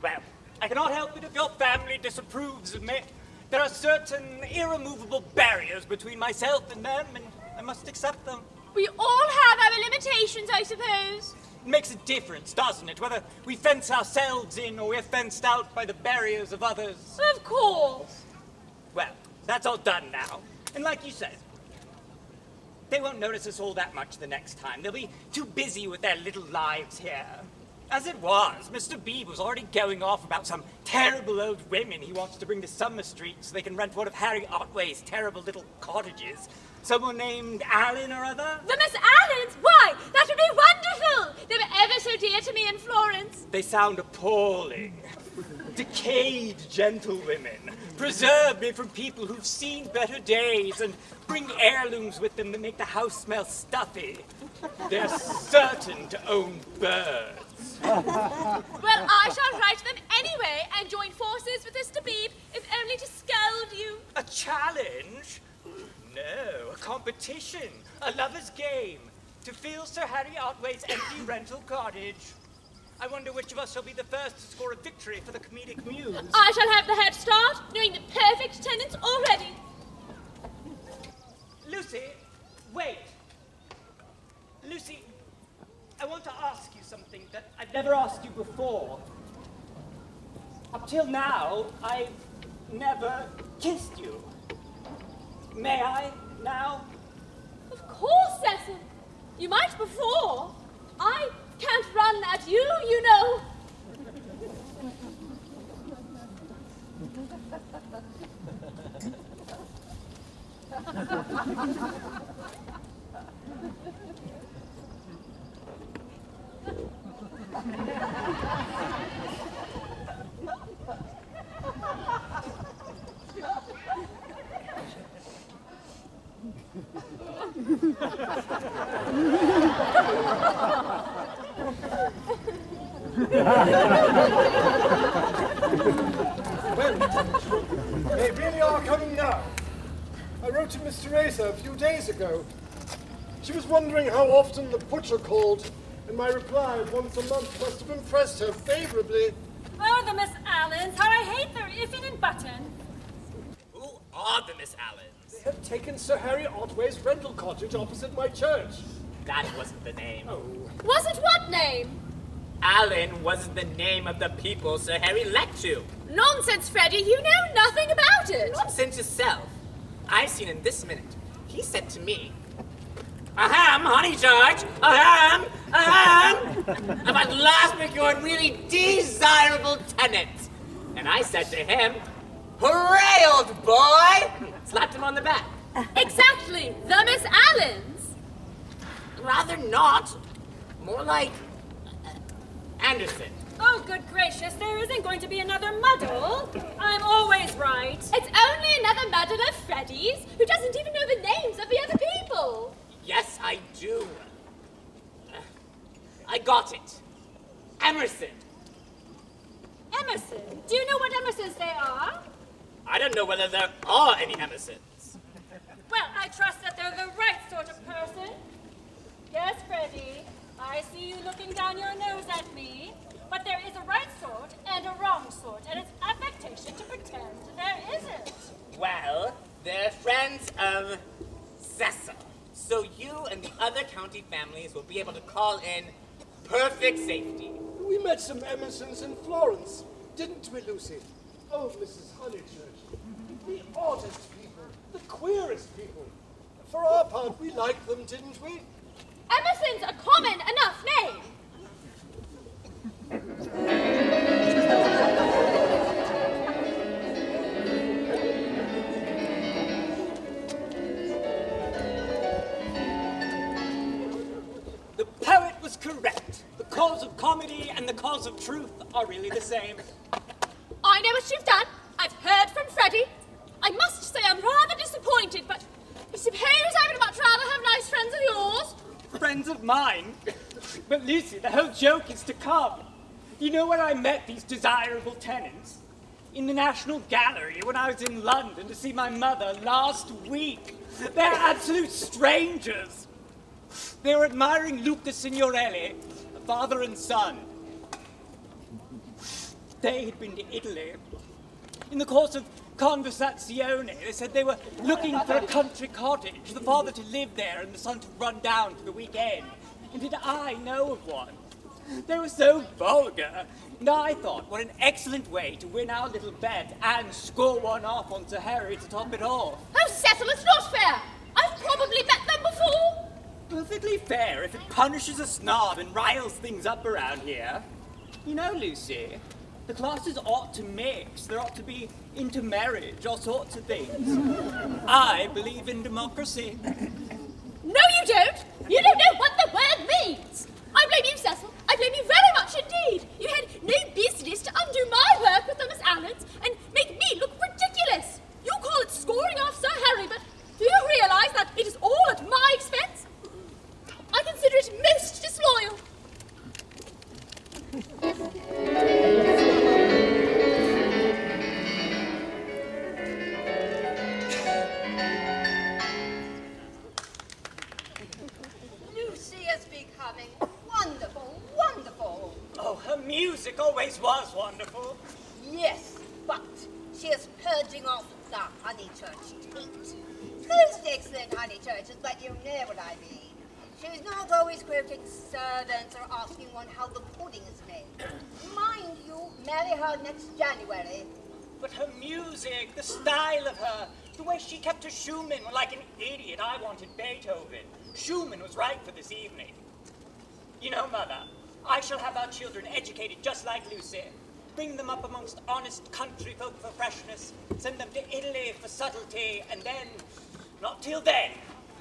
Well, I cannot help it if your family disapproves of me. There are certain irremovable barriers between myself and them, and I must accept them. We all have our limitations, I suppose. It makes a difference, doesn't it, whether we fence ourselves in or we're fenced out by the barriers of others? Of course. Well, that's all done now. And like you said, they won't notice us all that much the next time. They'll be too busy with their little lives here. As it was, Mr. Beebe was already going off about some terrible old women he wants to bring to Summer Street so they can rent one of Harry Otway's terrible little cottages. Someone named Allen or other? The Miss Allens? Why, that would be wonderful! They were ever so dear to me in Florence. They sound appalling. Decayed gentlewomen. Preserve me from people who've seen better days and bring heirlooms with them that make the house smell stuffy. They're certain to own birds. Well, I shall write them anyway and join forces with Mr. Beebe, if only to scold you. A challenge? No, a competition. A lover's game. To fill Sir Harry Otway's empty rental cottage. I wonder which of us shall be the first to score a victory for the comedic muse. I shall have the head start, knowing the perfect tenants already. Lucy, wait. Lucy, never asked you before. Up till now, I've never kissed you. May I now? Of course, Cecil. You might before. I can't run at you, you know. Well, they really are coming now. I wrote to Miss Teresa a few days ago. She was wondering how often the butcher called, and my reply of once a month must have impressed her favorably. Oh, the Miss Allens, how I hate their ifin and button. Who are the Miss Allens? They have taken Sir Harry Otway's rental cottage opposite my church. That wasn't the name. Oh. Wasn't what name? Allen wasn't the name of the people Sir Harry let to. Nonsense, Freddie. You know nothing about it. Nonsense yourself. I've seen in this minute. He said to me, "Ahem, honey George, ahem, ahem. I'm at last procured a really desirable tenant." And I said to him, "Hooray, old boy!" Slapped him on the back. Exactly. The Miss Allens. Rather not. More like Anderson. Oh, good gracious, there isn't going to be another muddle. I'm always right. It's only another muddle of Freddie's, who doesn't even know the names of the other people. Yes, I do. I got it. Emerson. Emerson? Do you know what Emersons they are? I don't know whether there are any Emersons. Well, I trust that they're the right sort of person. Yes, Freddie, I see you looking down your nose at me. But there is a right sort and a wrong sort, and it's affectation to pretend there isn't. Well, they're friends of Cecil. So you and the other county families will be able to call in perfect safety. We met some Emersons in Florence, didn't we, Lucy? Oh, Mrs. Honeychurch. The oddest people, the queerest people. For our part, we liked them, didn't we? Emerson's a common enough name. The poet was correct. The cause of comedy and the cause of truth are really the same. I know what you've done. I've heard from Freddie. I must say I'm rather disappointed, but I suppose I would much rather have nice friends of yours. Friends of mine? But Lucy, the whole joke is to come. You know where I met these desirable tenants? In the National Gallery when I was in London to see my mother last week. They're absolute strangers. They were admiring Luca Signorelli, father and son. They had been to Italy. In the course of conversazione, they said they were looking for a country cottage, the father to live there and the son to run down for the weekend. And did I know of one? They were so vulgar, and I thought, what an excellent way to win our little bet and score one off on Sir Harry to top it off. Oh, Cecil, it's not fair. I've probably met them before. Perfectly fair if it punishes a snob and riles things up around here. You know, Lucy, the classes ought to mix. There ought to be intermarriage, all sorts of things. I believe in democracy. No, you don't. You don't know what the word means. I blame you, Cecil. I blame you very much indeed. You had no business to undo my work with the Miss Allens and make me look ridiculous. You call it scoring off Sir Harry, but do you realise that it is all at my expense? I consider it most disloyal. Lucy is becoming wonderful, wonderful. Oh, her music always was wonderful. Yes, but she is purging off the Honeychurch taint. Most excellent Honeychurches, but you know what I mean. She's not always quoting servants or asking one how the pudding is made. Mind you, marry her next January. But her music, the style of her, the way she kept to Schurman, like an idiot, I wanted Beethoven. Schurman was right for this evening. You know, Mother, I shall have our children educated just like Lucy. Bring them up amongst honest country folk for freshness, send them to Italy for subtlety, and then, not till then,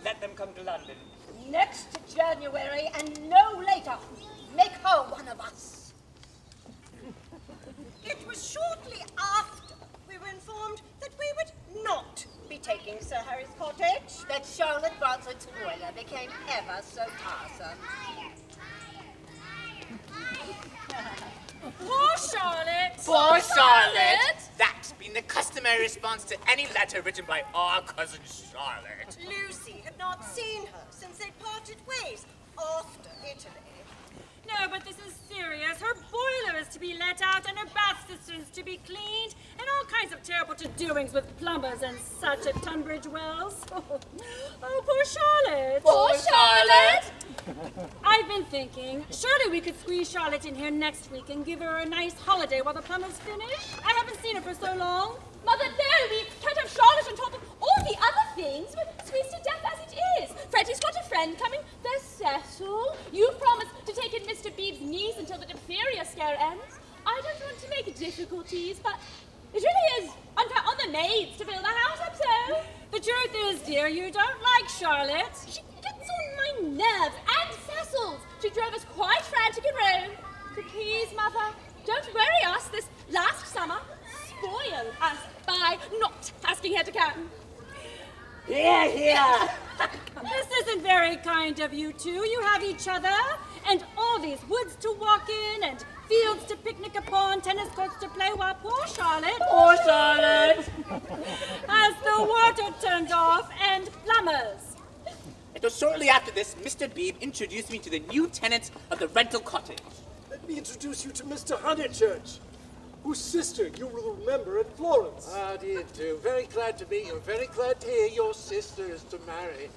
let them come to London. Next January and no later. Make her one of us. It was shortly after we were informed that we would not be taking Sir Harry's cottage that Charlotte Bransford's boiler became ever so tiresome. Poor Charlotte! Poor Charlotte! That's been the customary response to any letter written by our cousin Charlotte. Lucy had not seen her since they parted ways after Italy. No, but this is serious. Her boiler is to be let out and her bath cisterns to be cleaned and all kinds of terrible to-doings with plumbers and such at Tunbridge Wells. Oh, poor Charlotte. Poor Charlotte! I've been thinking, surely we could squeeze Charlotte in here next week and give her a nice holiday while the plumbers finish. I haven't seen her for so long. Mother, no, we can't have Charlotte on top of all the other things. We're squeezed to death as it is. Freddie's got a friend coming. There's Cecil. You've promised to take in Mr. Beebe's niece until the diphtheria scare ends. I don't want to make difficulties, but it really is unfair on the maids to fill the house up so. The truth is, dear, you don't like Charlotte. She gets on my nerves, and Cecil's. She drove us quite frantic in Rome. So please, Mother, don't worry us this last summer. Spoil us by not asking her to come. Here, here! This isn't very kind of you two. You have each other, and all these woods to walk in, and fields to picnic upon, tennis courts to play, while poor Charlotte... Poor Charlotte! ...has the water turned off, and plumbers. It was shortly after this, Mr. Beebe introduced me to the new tenants of the rental cottage. Let me introduce you to Mr. Honeychurch, whose sister you will remember at Florence. How do you do? Very glad to meet you. Very glad to hear your sister is to marry.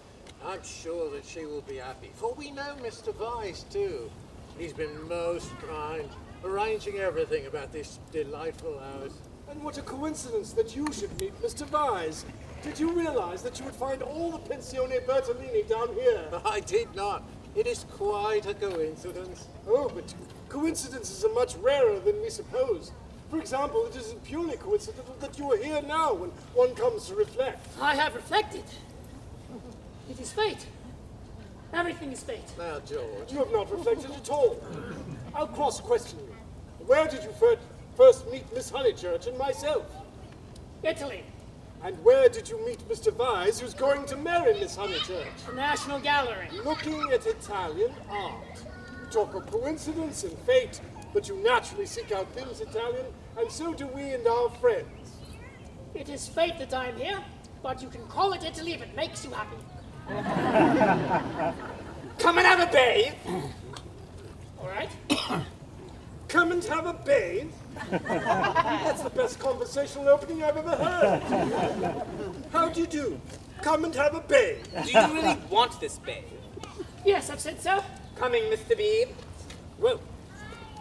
I'm sure that she will be happy. For we know Mr. Vyse, too. He's been most kind, arranging everything about this delightful house. And what a coincidence that you should meet Mr. Vyse. Did you realize that you would find all the Pensione Bertolini down here? I did not. It is quite a coincidence. Oh, but coincidences are much rarer than we suppose. For example, it isn't purely coincidental that you are here now when one comes to reflect. I have reflected. It is fate. Everything is fate. Now, George. You have not reflected at all. I'll cross-question you. Where did you first meet Miss Honeychurch and myself? Italy. And where did you meet Mr. Vyse, who's going to marry Miss Honeychurch? The National Gallery. Looking at Italian art. You talk of coincidence and fate, but you naturally seek out things Italian, and so do we and our friends. It is fate that I am here, but you can call it Italy if it makes you happy. Come and have a bathe! All right? Come and have a bathe? That's the best conversational opening I've ever heard. How do you do? Come and have a bathe. Do you really want this bathe? Yes, I've said so. Coming, Mr. Beebe. Well,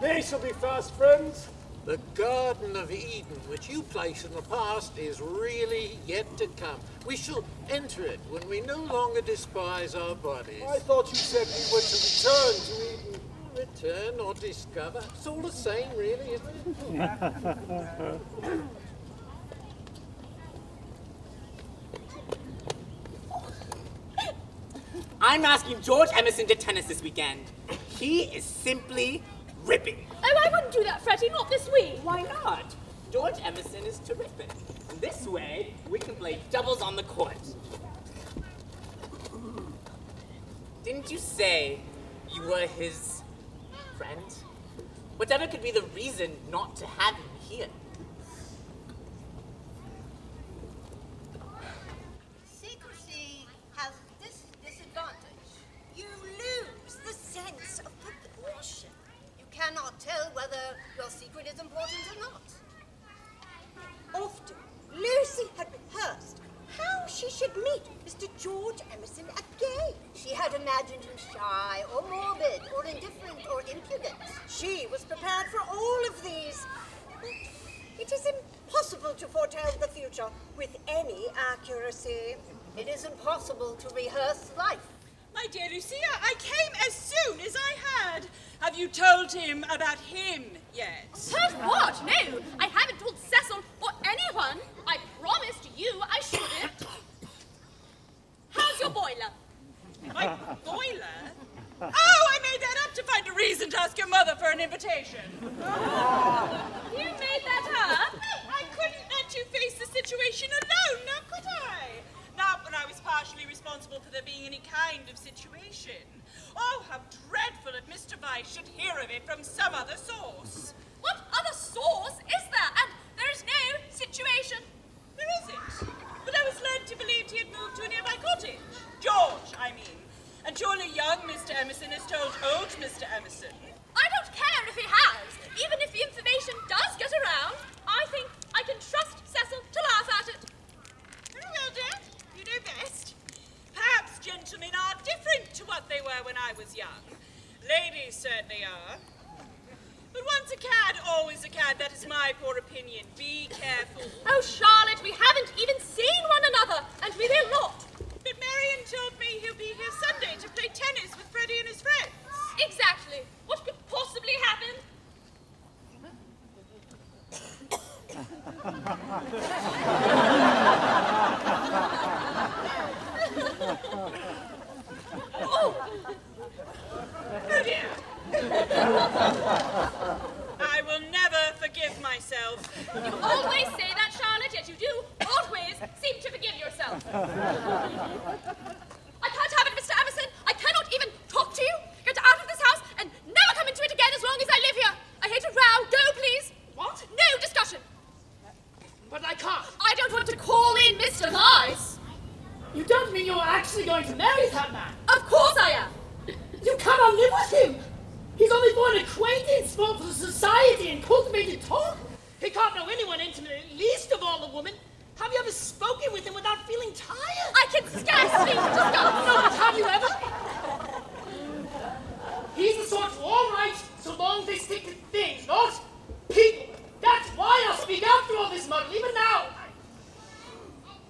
they shall be fast friends. The Garden of Eden, which you placed in the past, is really yet to come. We shall enter it when we no longer despise our bodies. I thought you said we were to return to Eden. Return or discover. It's all the same, really, isn't it? I'm asking George Emerson to tennis this weekend. He is simply ripping. Oh, I wouldn't do that, Freddie, not this week. Why not? George Emerson is terrific. This way, we can play doubles on the court. Didn't you say you were his friend? Whatever could be the reason not to have him here? Secrecy has this disadvantage. You lose the sense of proportion. You cannot tell whether your secret is important or not. Often, Lucy had rehearsed how she should meet made Mr. George Emerson a gay. She had imagined him shy or morbid or indifferent or impudent. She was prepared for all of these. But it is impossible to foretell the future with any accuracy. It is impossible to rehearse life. My dear Lucia, I came as soon as I had. Have you told him about him yet? Heard what? No, I haven't told Cecil or anyone. I promised you I shouldn't. How's your boiler? My boiler? Oh, I made that up to find a reason to ask your mother for an invitation. You made that up? I couldn't let you face the situation alone, now could I? Not when I was partially responsible for there being any kind of situation. Oh, how dreadful if Mr. Weiss should hear of it from some other source. What other source is there? And there is no situation. There isn't. But I was led to believe he had moved to a nearby cottage. George, I mean. And surely young Mr. Emerson has told old Mr. Emerson. I don't care if he has. Even if the information does get around, I think I can trust Cecil to laugh at it. Very well, dear. You know best. Perhaps gentlemen are different to what they were when I was young. Ladies certainly are. But once a cad, always a cad. That is my poor opinion. Be careful. Oh, Charlotte, we haven't even seen one another, and we will not. But Marion told me he'll be here Sunday to play tennis with Freddie and his friends. Exactly. What could possibly happen? Oh dear. I will never forgive myself. You always say that, Charlotte, yet you do always seem to forgive yourself. I can't have it, Mr. Emerson. I cannot even talk to you. Get out of this house and never come into it again as long as I live here. I hate a row. Go, please. What? No discussion. But I can't. I don't want to call in Mr. Weiss. You don't mean you're actually going to marry that man? Of course I am. You cannot live with him. He's only for an acquaintance, for society and cultivated talk. He can't know anyone intimate, least of all a woman. Have you ever spoken with him without feeling tired? I can scarcely discuss. No, but have you ever? He's the sort for all right, so long as they stick to things, not people. That's why I speak out through all this muddle, even now.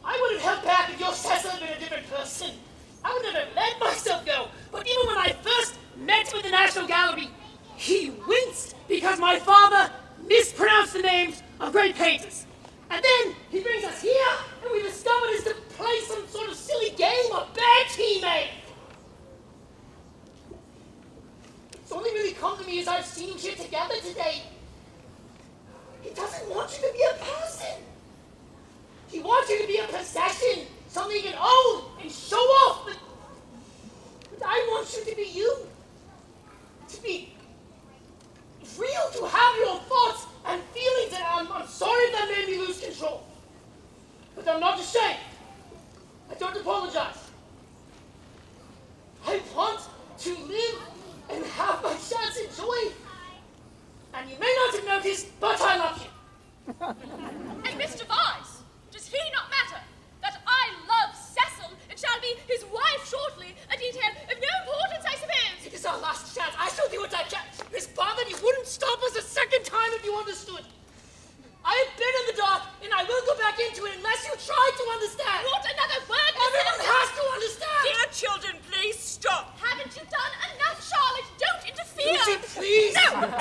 I would have held back if your Cecil had been a different person. I would never have let myself go. But even when I first met with the National Gallery, he winced because my father mispronounced the names of great painters. And then he brings us here, and we discover it's to play some sort of silly game of bad teammate. It's only really come to me as I've seen you here together today. He doesn't want you to be a person. He wants you to be a possession, something you can own and show off. But I want you to be you. To be real, to have your thoughts and feelings. And I'm sorry that made me lose control. But I'm not ashamed. I don't apologize. I want to live and have my chance in joy. And you may not have noticed, but I love you. And Mr. Weiss, does he not matter? That I love Cecil and shall be his wife shortly, a detail of no importance, I suppose. It is our last chance. I shall do what I can. Miss Barnard, you wouldn't stop us a second time if you understood. I have been in the dark, and I will go back into it unless you try to understand. Not another word, Everyone has to understand. Dear children, please stop. Haven't you done enough, Charlotte? Don't interfere. Lucy, please. No.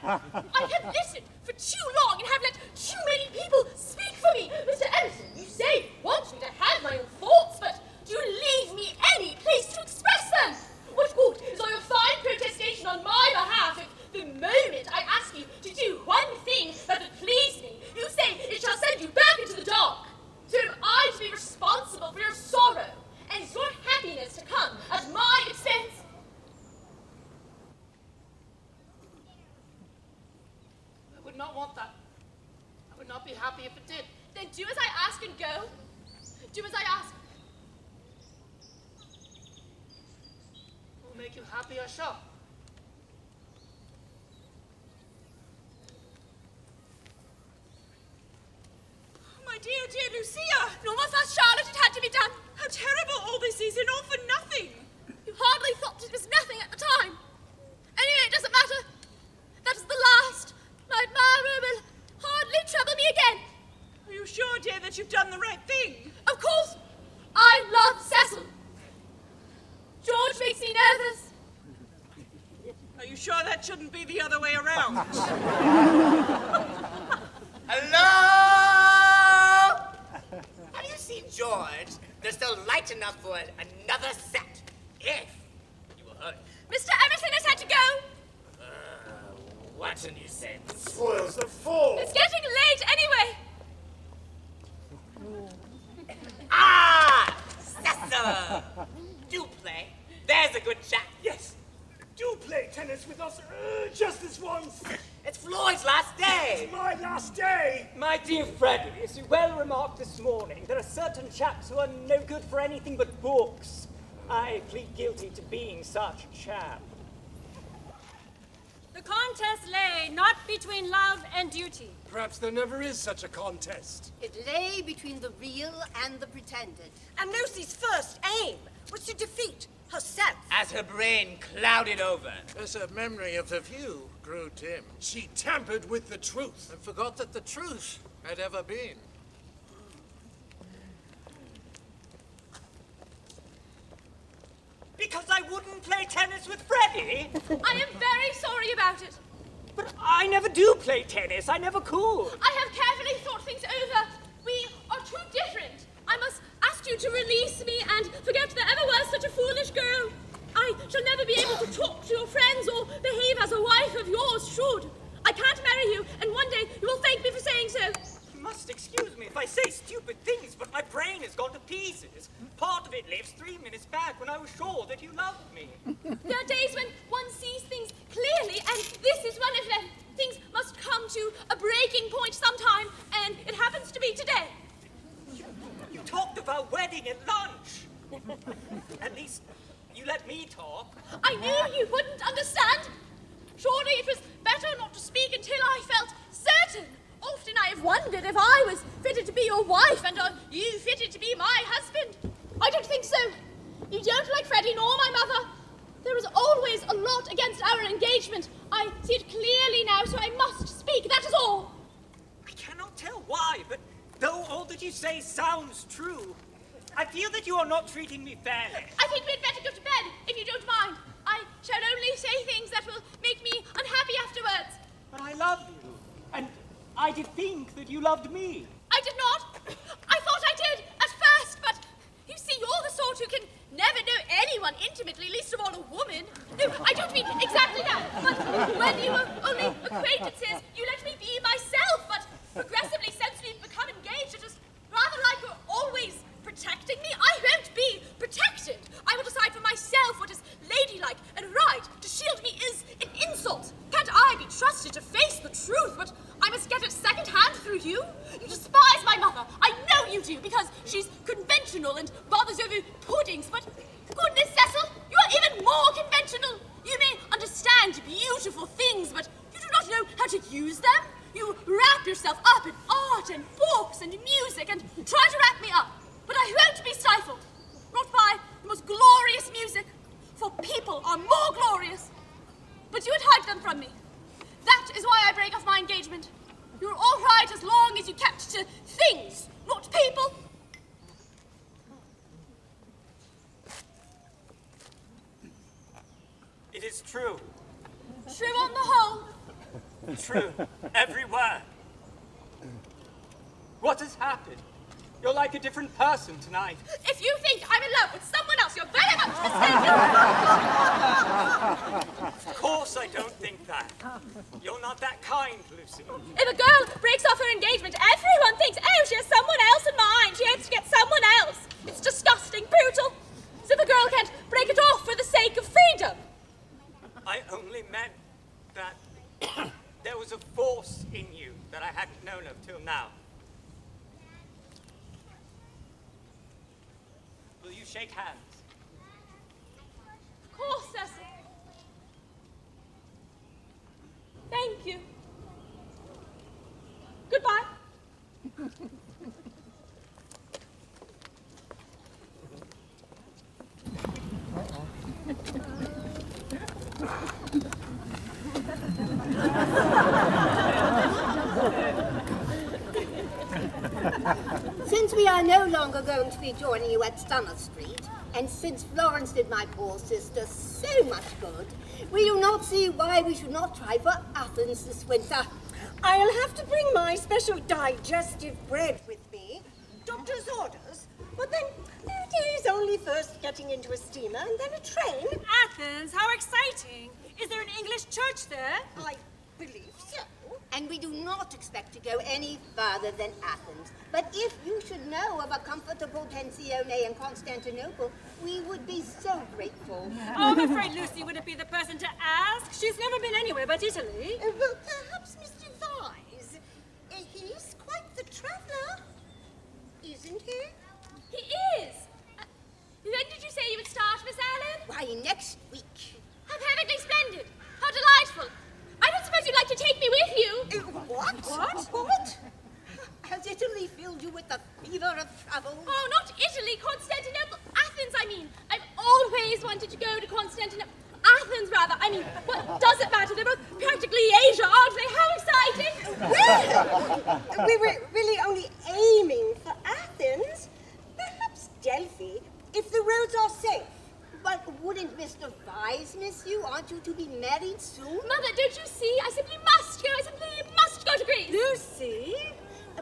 I have listened for too long and have let too many people speak for me. Mr. Emerson, you say you want me to have my own thoughts, but do you leave me any place to express them? What good is all your fine protestation on my behalf if the moment I ask you to do one thing that would please me, you say it shall send you back into the dark? So am I to be responsible for your sorrow and your happiness to come at my expense? I would not want that. I would not be happy if it did. Then do as I ask and go. Do as I ask. It will make you happy, I shall. My dear Lucia! No more fuss, Charlotte. It had to be done. How terrible all this is, and all for nothing! You hardly thought it was nothing at the time. Anyway, it doesn't matter. That is the last. My admirer will hardly trouble me again. Are you sure, dear, that you've done the right thing? Of course. I love Cecil. George makes me nervous. Are you sure that shouldn't be the other way around? Hello? Have you seen George? They're still light enough for another set, if you will hurry. Mr. Emerson has had to go. What a nuisance. Spoils the fall. It's getting late anyway. Ah! Cecil! Do play. There's a good chap. Yes. Do play tennis with us just this once. It's Floyd's last day. It's my last day. My dear Freddie, as you well remarked this morning, there are certain chaps who are no good for anything but books. I plead guilty to being such a chap. The contest lay not between love and duty. Perhaps there never is such a contest. It lay between the real and the pretended. And Lucy's first aim was to defeat herself. As her brain clouded over. As her memory of the view grew dim, She tampered with the truth. and forgot that the truth had ever been. Because I wouldn't play tennis with Freddie? I am very sorry about it. But I never do play tennis. I never could. I have carefully thought things over. We are too different. I must ask you to release me and forget there ever was such a foolish girl. I shall never be able to talk to your friends or behave as a wife of yours should. I can't marry you, and one day you will thank me for saying so. You must excuse me if I say stupid things, but my brain has gone to pieces. Part of it lives 3 minutes back when I was sure that you loved me. There are days when one sees things clearly, and this is one of them. Things must come to a breaking point sometime, and it happens to be today. You talked of our wedding at lunch. At least you let me talk. I knew you wouldn't understand. Surely it was better not to speak until I felt certain. Often I have wondered if I was fitted to be your wife, and are you fitted to be my husband? I don't think so. You don't like Freddie nor my mother. There is always a lot against our engagement. I see it clearly now, so I must speak, that is all. I cannot tell why, but though all that you say sounds true, I feel that you are not treating me fairly. I think we'd better go to bed, if you don't mind. I shall only say things that will make me unhappy afterwards. But I love you, and I did think that you loved me. I did not. I thought I did at first, but you see, you're the sort who can never know anyone intimately, least of all a woman. No, I don't mean exactly that, but when you were only acquaintances, you let me be myself, but progressively, since we've become engaged, it is rather like you're always protecting me. I won't be protected. I will decide for myself what is ladylike and right. To shield me is an insult. Can't I be trusted to face the truth, but I must get it second-hand through you? You despise my mother. I know you do, because she's conventional and bothers over puddings, but goodness, Cecil, you are even more conventional. You may understand beautiful things, but you do not know how to use them. You wrap yourself up in art and books and music and try to wrap me up. But I won't be stifled, not by the most glorious music, for people are more glorious. But you would hide them from me. That is why I break off my engagement. You were all right as long as you kept to things, not people. It is true. True on the whole. True. Every word. What has happened? You're like a different person tonight. If you think I'm in love with someone else, you're very much mistaken. Of course I don't think that. You're not that kind, Lucy. If a girl breaks off her engagement, everyone thinks, oh, she has someone else in mind. She hopes to get someone else. It's disgusting, brutal. As if a girl can't break it off for the sake of freedom. I only meant that there was a force in you that I hadn't known of till now. Will you shake hands? Of course, Cecil. Thank you. Goodbye. are no longer going to be joining you at Summer Street, and since Florence did my poor sister so much good, we do not see why we should not try for Athens this winter. I'll have to bring my special digestive bread with me. Doctor's orders. But then it is only first getting into a steamer and then a train. Athens, how exciting! Is there an English church there? I believe so. And we do not expect to go any further than Athens. But if you should know of a comfortable pensione in Constantinople, we would be so grateful. Oh, I'm afraid Lucy wouldn't be the person to ask. She's never been anywhere but Italy. Well, perhaps Mr. Vyse. He's quite the traveller, isn't he? He is. When did you say you would start, Miss Allen? Why, next week. How perfectly splendid. How delightful. I don't suppose you'd like to take me with you. What? Has Italy filled you with the fever of travel? Oh, not Italy, Constantinople. Athens, I mean. I've always wanted to go to Constantinople. Athens, rather. I mean, what does it matter? They're both practically Asia, aren't they? How exciting! Well, we were really only aiming for Athens. Perhaps Delphi, if the roads are safe. But wouldn't Mr. Vyse miss you? Aren't you to be married soon? Mother, don't you see? I simply must go. I simply must go to Greece. Lucy?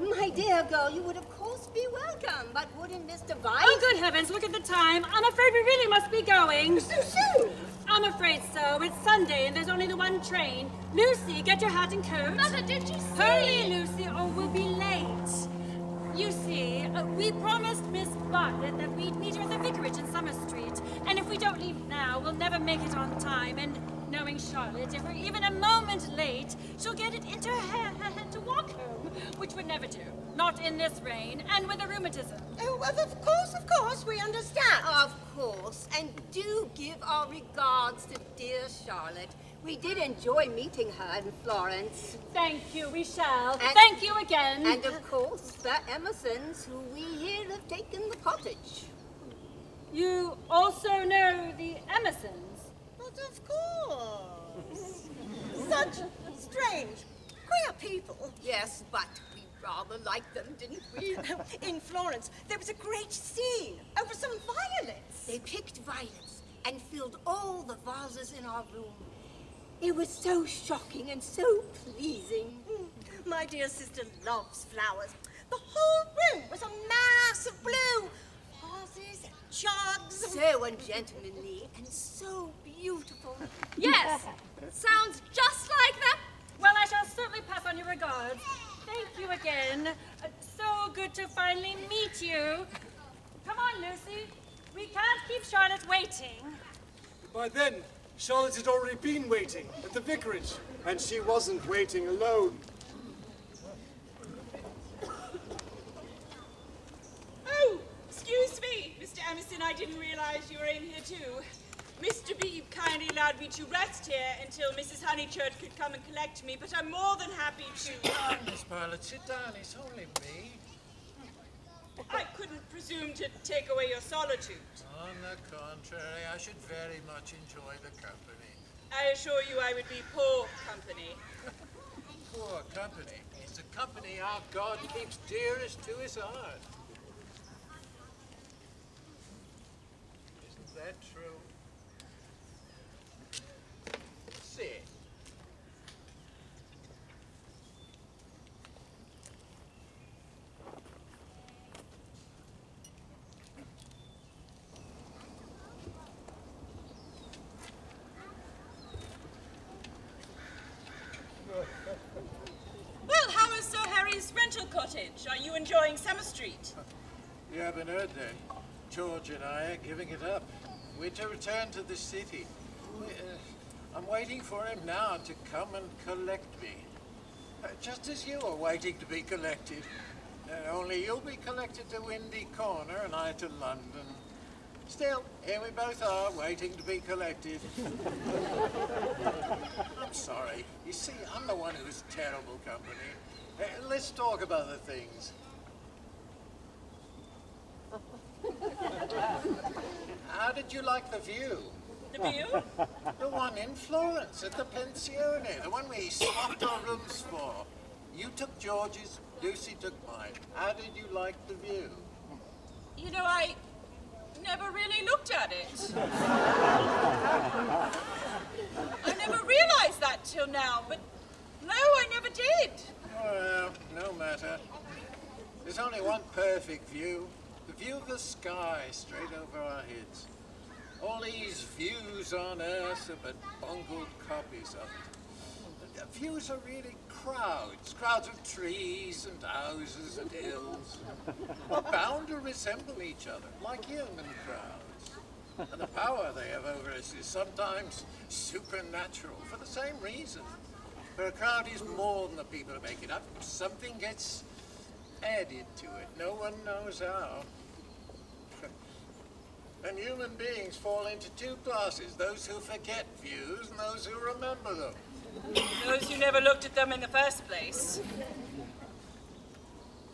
My dear girl, you would of course be welcome, but wouldn't Mr. Vyse... Oh, good heavens, look at the time. I'm afraid we really must be going. So soon? I'm afraid so. It's Sunday and there's only the one train. Lucy, get your hat and coat. Mother, don't you see? Hurry, Lucy, or we'll be late. You see, we promised Miss Bartlett that we'd meet her at the vicarage in Summer Street. And if we don't leave now, we'll never make it on time. And knowing Charlotte, if we're even a moment late, she'll get it into her head to walk home, which would never do. Not in this rain, and with the rheumatism. Oh, well, of course, we understand. Of course, and do give our regards to dear Charlotte. We did enjoy meeting her in Florence. Thank you, we shall. And, thank you again. And of course, the Emersons, who we hear have taken the cottage. You also know the Emersons? But of course. Such strange, queer people. Yes, but we rather liked them, didn't we? In Florence, there was a great scene over some violets. They picked violets and filled all the vases in our room. It was so shocking and so pleasing. My dear sister loves flowers. The whole room was a mass of blue. Vases and jugs. So ungentlemanly and so beautiful. Yes, sounds just like them. Well, I shall certainly pass on your regards. Thank you again. So good to finally meet you. Come on, Lucy. We can't keep Charlotte waiting. By then, Charlotte had already been waiting at the vicarage, and she wasn't waiting alone. Oh, excuse me, Mr. Emerson, I didn't realize you were in here too. Mr. Beebe kindly allowed me to rest here until Mrs. Honeychurch could come and collect me, but I'm more than happy to... Miss Bartlett, sit down. It's only me. I couldn't presume to take away your solitude. On the contrary, I should very much enjoy the company. I assure you I would be poor company. Poor company. It's a company our God keeps dearest to his heart. Isn't that true? Sit. Well, how is Sir Harry's rental cottage? Are you enjoying Summer Street? You haven't heard then? George and I are giving it up. We're to return to the city. I'm waiting for him now to come and collect me. Just as you are waiting to be collected. Only you'll be collected to Windy Corner and I to London. Still, here we both are, waiting to be collected. I'm sorry. You see, I'm the one who's terrible company. Let's talk of other things. How did you like the view? The view? The one in Florence, at the Pensione, the one we swapped our rooms for. You took George's, Lucy took mine. How did you like the view? You know, I never really looked at it. I never realized that till now, but no, I never did. Well, no matter. There's only one perfect view. The view of the sky straight over our heads. All these views on Earth are but bungled copies of it. The views are really crowds. Crowds of trees and houses and hills. Are bound to resemble each other, like human crowds. And the power they have over us is sometimes supernatural for the same reason. But a crowd is more than the people who make it up. Something gets added to it. No one knows how. And human beings fall into two classes, those who forget views and those who remember them. Those who never looked at them in the first place.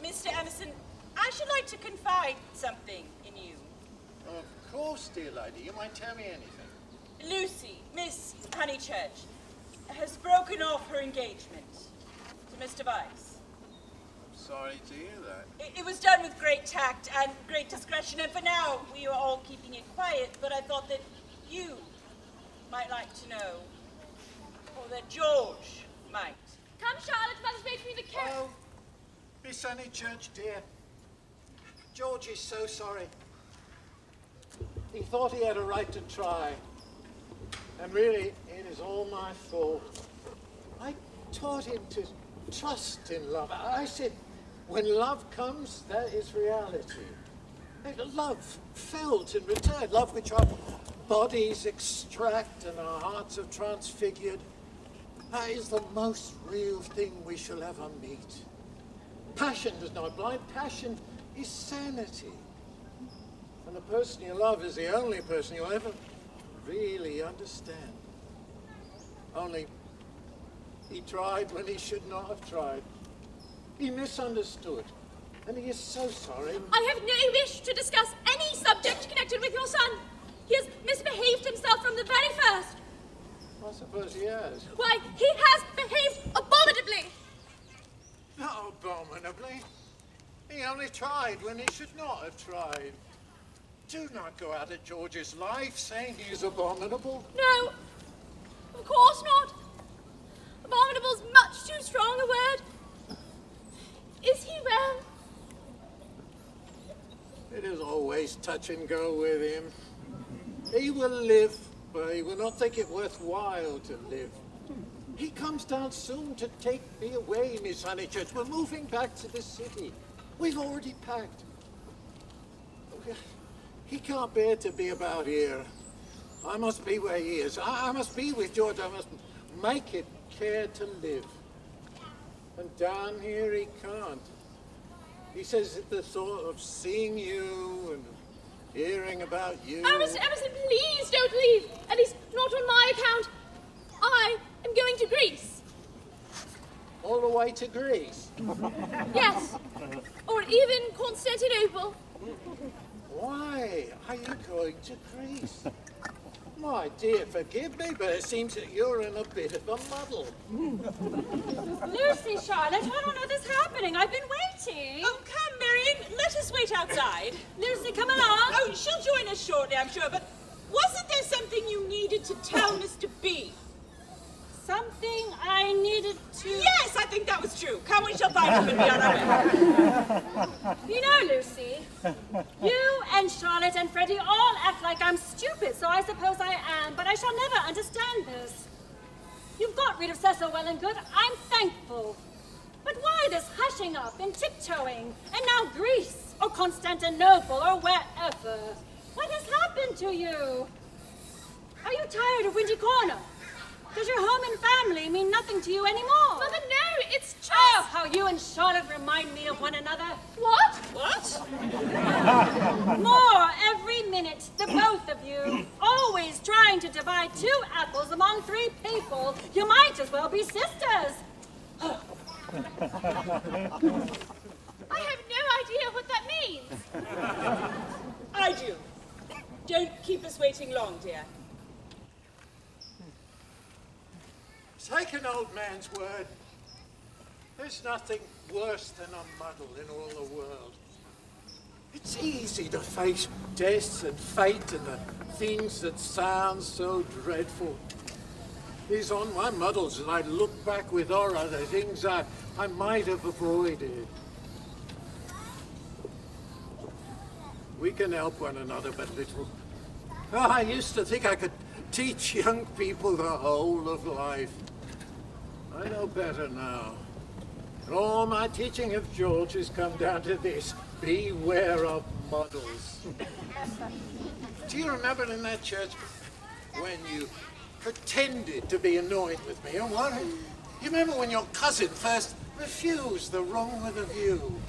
Mr. Emerson, I should like to confide something in you. Of course, dear lady. You might tell me anything. Lucy, Miss Honeychurch, has broken off her engagement to Mr. Weiss. Sorry to hear that. It was done with great tact and great discretion, and for now we are all keeping it quiet, but I thought that you might like to know, or that George might. Come, Charlotte, mother's made me the carrot. Oh, Miss Honeychurch, dear. George is so sorry. He thought he had a right to try. And really, it is all my fault. I taught him to trust in love. I said, when love comes, that is reality. Love felt and returned, love which our bodies extract and our hearts are transfigured. That is the most real thing we shall ever meet. Passion does not blind. Passion is sanity. And the person you love is the only person you'll ever really understand. Only he tried when he should not have tried. He misunderstood. And he is so sorry. I have no wish to discuss any subject connected with your son. He has misbehaved himself from the very first. I suppose he has. Why, he has behaved abominably. Not abominably. He only tried when he should not have tried. Do not go out of George's life saying he is abominable. No, of course not. Abominable's much too strong a word. Is he well? It is always touch and go with him. He will live, but he will not think it worthwhile to live. He comes down soon to take me away, Miss Honeychurch. We're moving back to the city. We've already packed. He can't bear to be about here. I must be where he is. I must be with George. I must make it care to live. And down here he can't. He says that the thought of seeing you and hearing about you... Oh, Mr. Emerson, please don't leave. At least not on my account. I am going to Greece. All the way to Greece? Yes. Or even Constantinople. Why are you going to Greece? My dear, forgive me, but it seems that you're in a bit of a muddle. Lucy, Charlotte, I don't know this happening. I've been waiting. Oh, come, Marion, let us wait outside. Lucy, come along. Oh, she'll join us shortly, I'm sure, but wasn't there something you needed to tell Mr. B? Something I needed to... Yes, I think that was true. Come, we shall find him and be on our way. You know, Lucy, you and Charlotte and Freddie all act like I'm stupid, so I suppose I am, but I shall never understand this. You've got rid of Cecil well and good. I'm thankful. But why this hushing up and tiptoeing? And now Greece, or Constantinople, or wherever. What has happened to you? Are you tired of Windy Corner? Does your home and family mean nothing to you anymore? Mother, no, it's just... Oh, how you and Charlotte remind me of one another. What? What? More every minute, the both of you. Always trying to divide 2 apples among 3 people. You might as well be sisters. I have no idea what that means. I do. Don't keep us waiting long, dear. Take an old man's word. There's nothing worse than a muddle in all the world. It's easy to face death and fate and the things that sound so dreadful. It's on my muddles and I look back with horror the things I might have avoided. We can help one another but little. I used to think I could teach young people the whole of life. I know better now. And all my teaching of George has come down to this. Beware of muddles. Do you remember in that church when you pretended to be annoyed with me and worried? You remember when your cousin first refused the room with a view?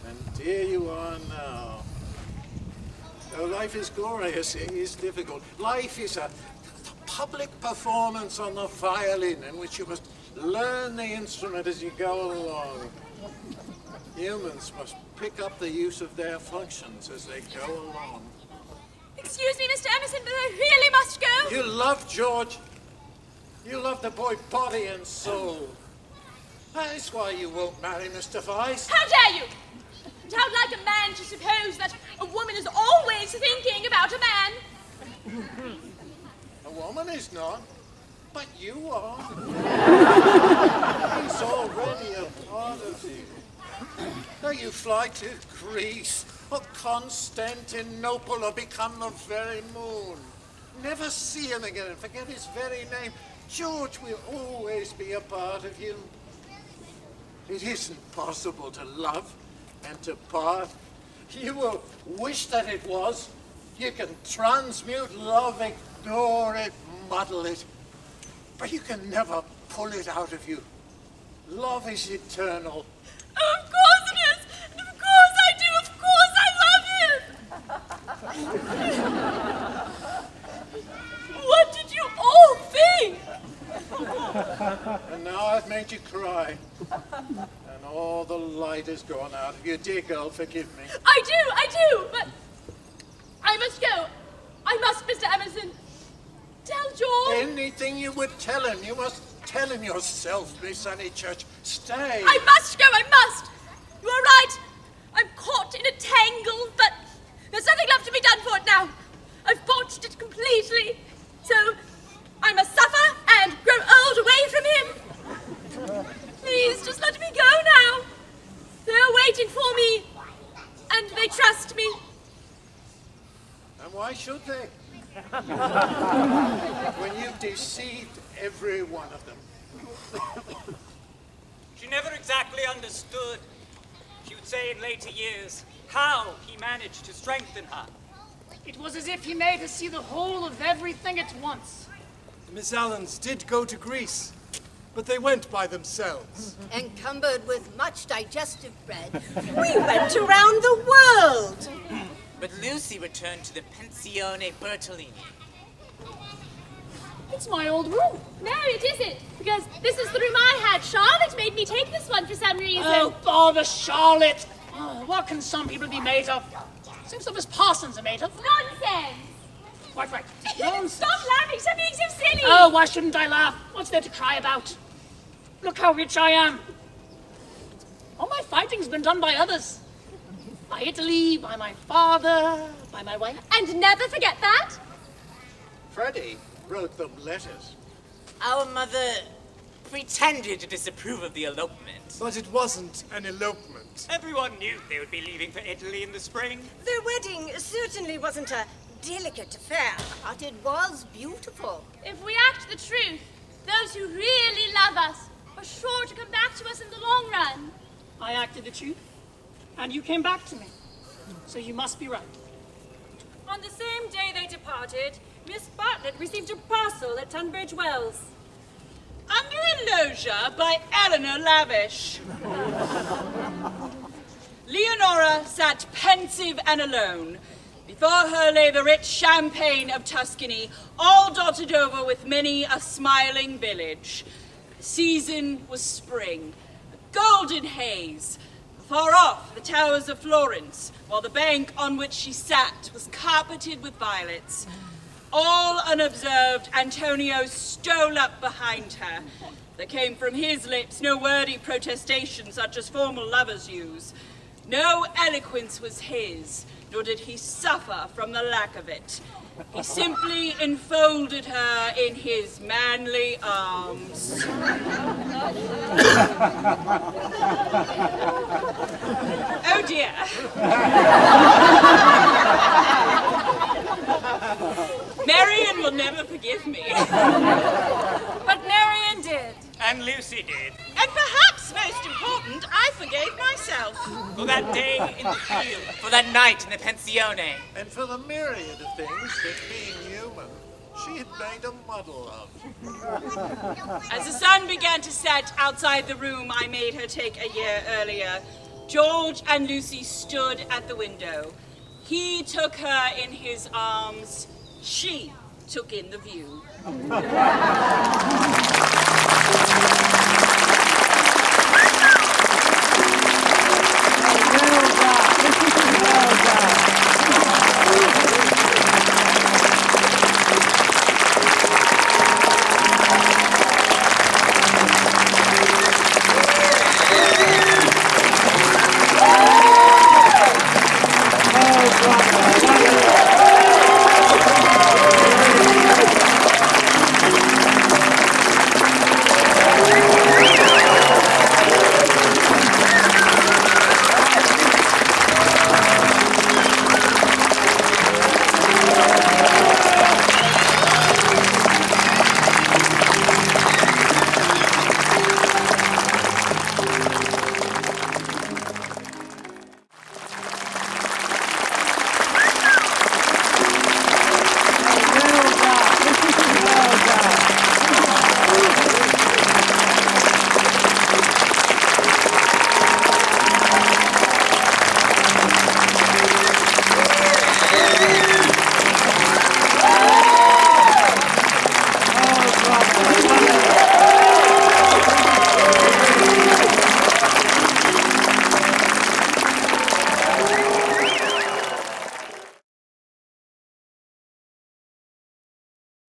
And here you are now. Though life is glorious, it is difficult. Life is a public performance on the violin in which you must learn the instrument as you go along. Humans must pick up the use of their functions as they go along. Excuse me, Mr. Emerson, but I really must go. You love George. You love the boy body and soul. That's why you won't marry Mr. Weiss. How dare you! And how'd like a man to suppose that a woman is always thinking about a man? A woman is not, but you are. He's already a part of you. Though you fly to Greece, or Constantinople, or become the very moon. Never see him again and forget his very name. George will always be a part of you. It isn't possible to love and to part. You will wish that it was. You can transmute love, ignore it, muddle it. But you can never pull it out of you. Love is eternal. Oh, of course it is! And of course I do! Of course I love him! What did you all think? And now I've made you cry. And all the light has gone out of you. Dear girl, forgive me. I do, but I must go. I must, Mr. Emerson. Tell George. Anything you would tell him, you must tell him yourself, Miss Honeychurch. Stay. I must go, I must. You are right. I'm caught in a tangle, but there's nothing left to be done for it now. I've botched it completely. So I must suffer and grow old away from him. Please, just let me go now. They're waiting for me, and they trust me. And why should they? When you've deceived every one of them. She never exactly understood. She would say in later years how he managed to strengthen her. It was as if he made her see the whole of everything at once. The Miss Allens did go to Greece, but they went by themselves. Encumbered with much digestive bread. We went around the world. But Lucy returned to the Pensione Bertolini. It's my old room. No, it isn't, because this is the room I had. Charlotte made me take this one for some reason. Oh, bother Charlotte. Oh, what can some people be made of? Same stuff as parsons are made of. Nonsense! Quite right. Nonsense. Stop laughing, stop being so silly! Oh, why shouldn't I laugh? What's there to cry about? Look how rich I am. All my fighting's been done by others. By Italy, by my father, by my wife. And never forget that! Freddie wrote them letters. Our mother pretended to disapprove of the elopement. But it wasn't an elopement. Everyone knew they would be leaving for Italy in the spring. Their wedding certainly wasn't a delicate affair. But it was beautiful. If we act the truth, those who really love us are sure to come back to us in the long run. I acted the truth, and you came back to me. So you must be right. On the same day they departed, Miss Bartlett received a parcel at Tunbridge Wells. Under a loggia by Eleanor Lavish. Leonora sat pensive and alone. Before her lay the rich champaign of Tuscany, all dotted over with many a smiling village. The season was spring, a golden haze. Far off, the towers of Florence, while the bank on which she sat was carpeted with violets. All unobserved, Antonio stole up behind her. There came from his lips no wordy protestation such as formal lovers use. No eloquence was his, nor did he suffer from the lack of it. He simply enfolded her in his manly arms. Oh dear. Marion will never forgive me. But Marion did. And Lucy did. And perhaps most important, I forgave myself. For that day in the field. For that night in the pensione. And for the myriad of things that, being human, she had made a muddle of. As the sun began to set outside the room I made her take a year earlier, George and Lucy stood at the window. He took her in his arms. She took in the view.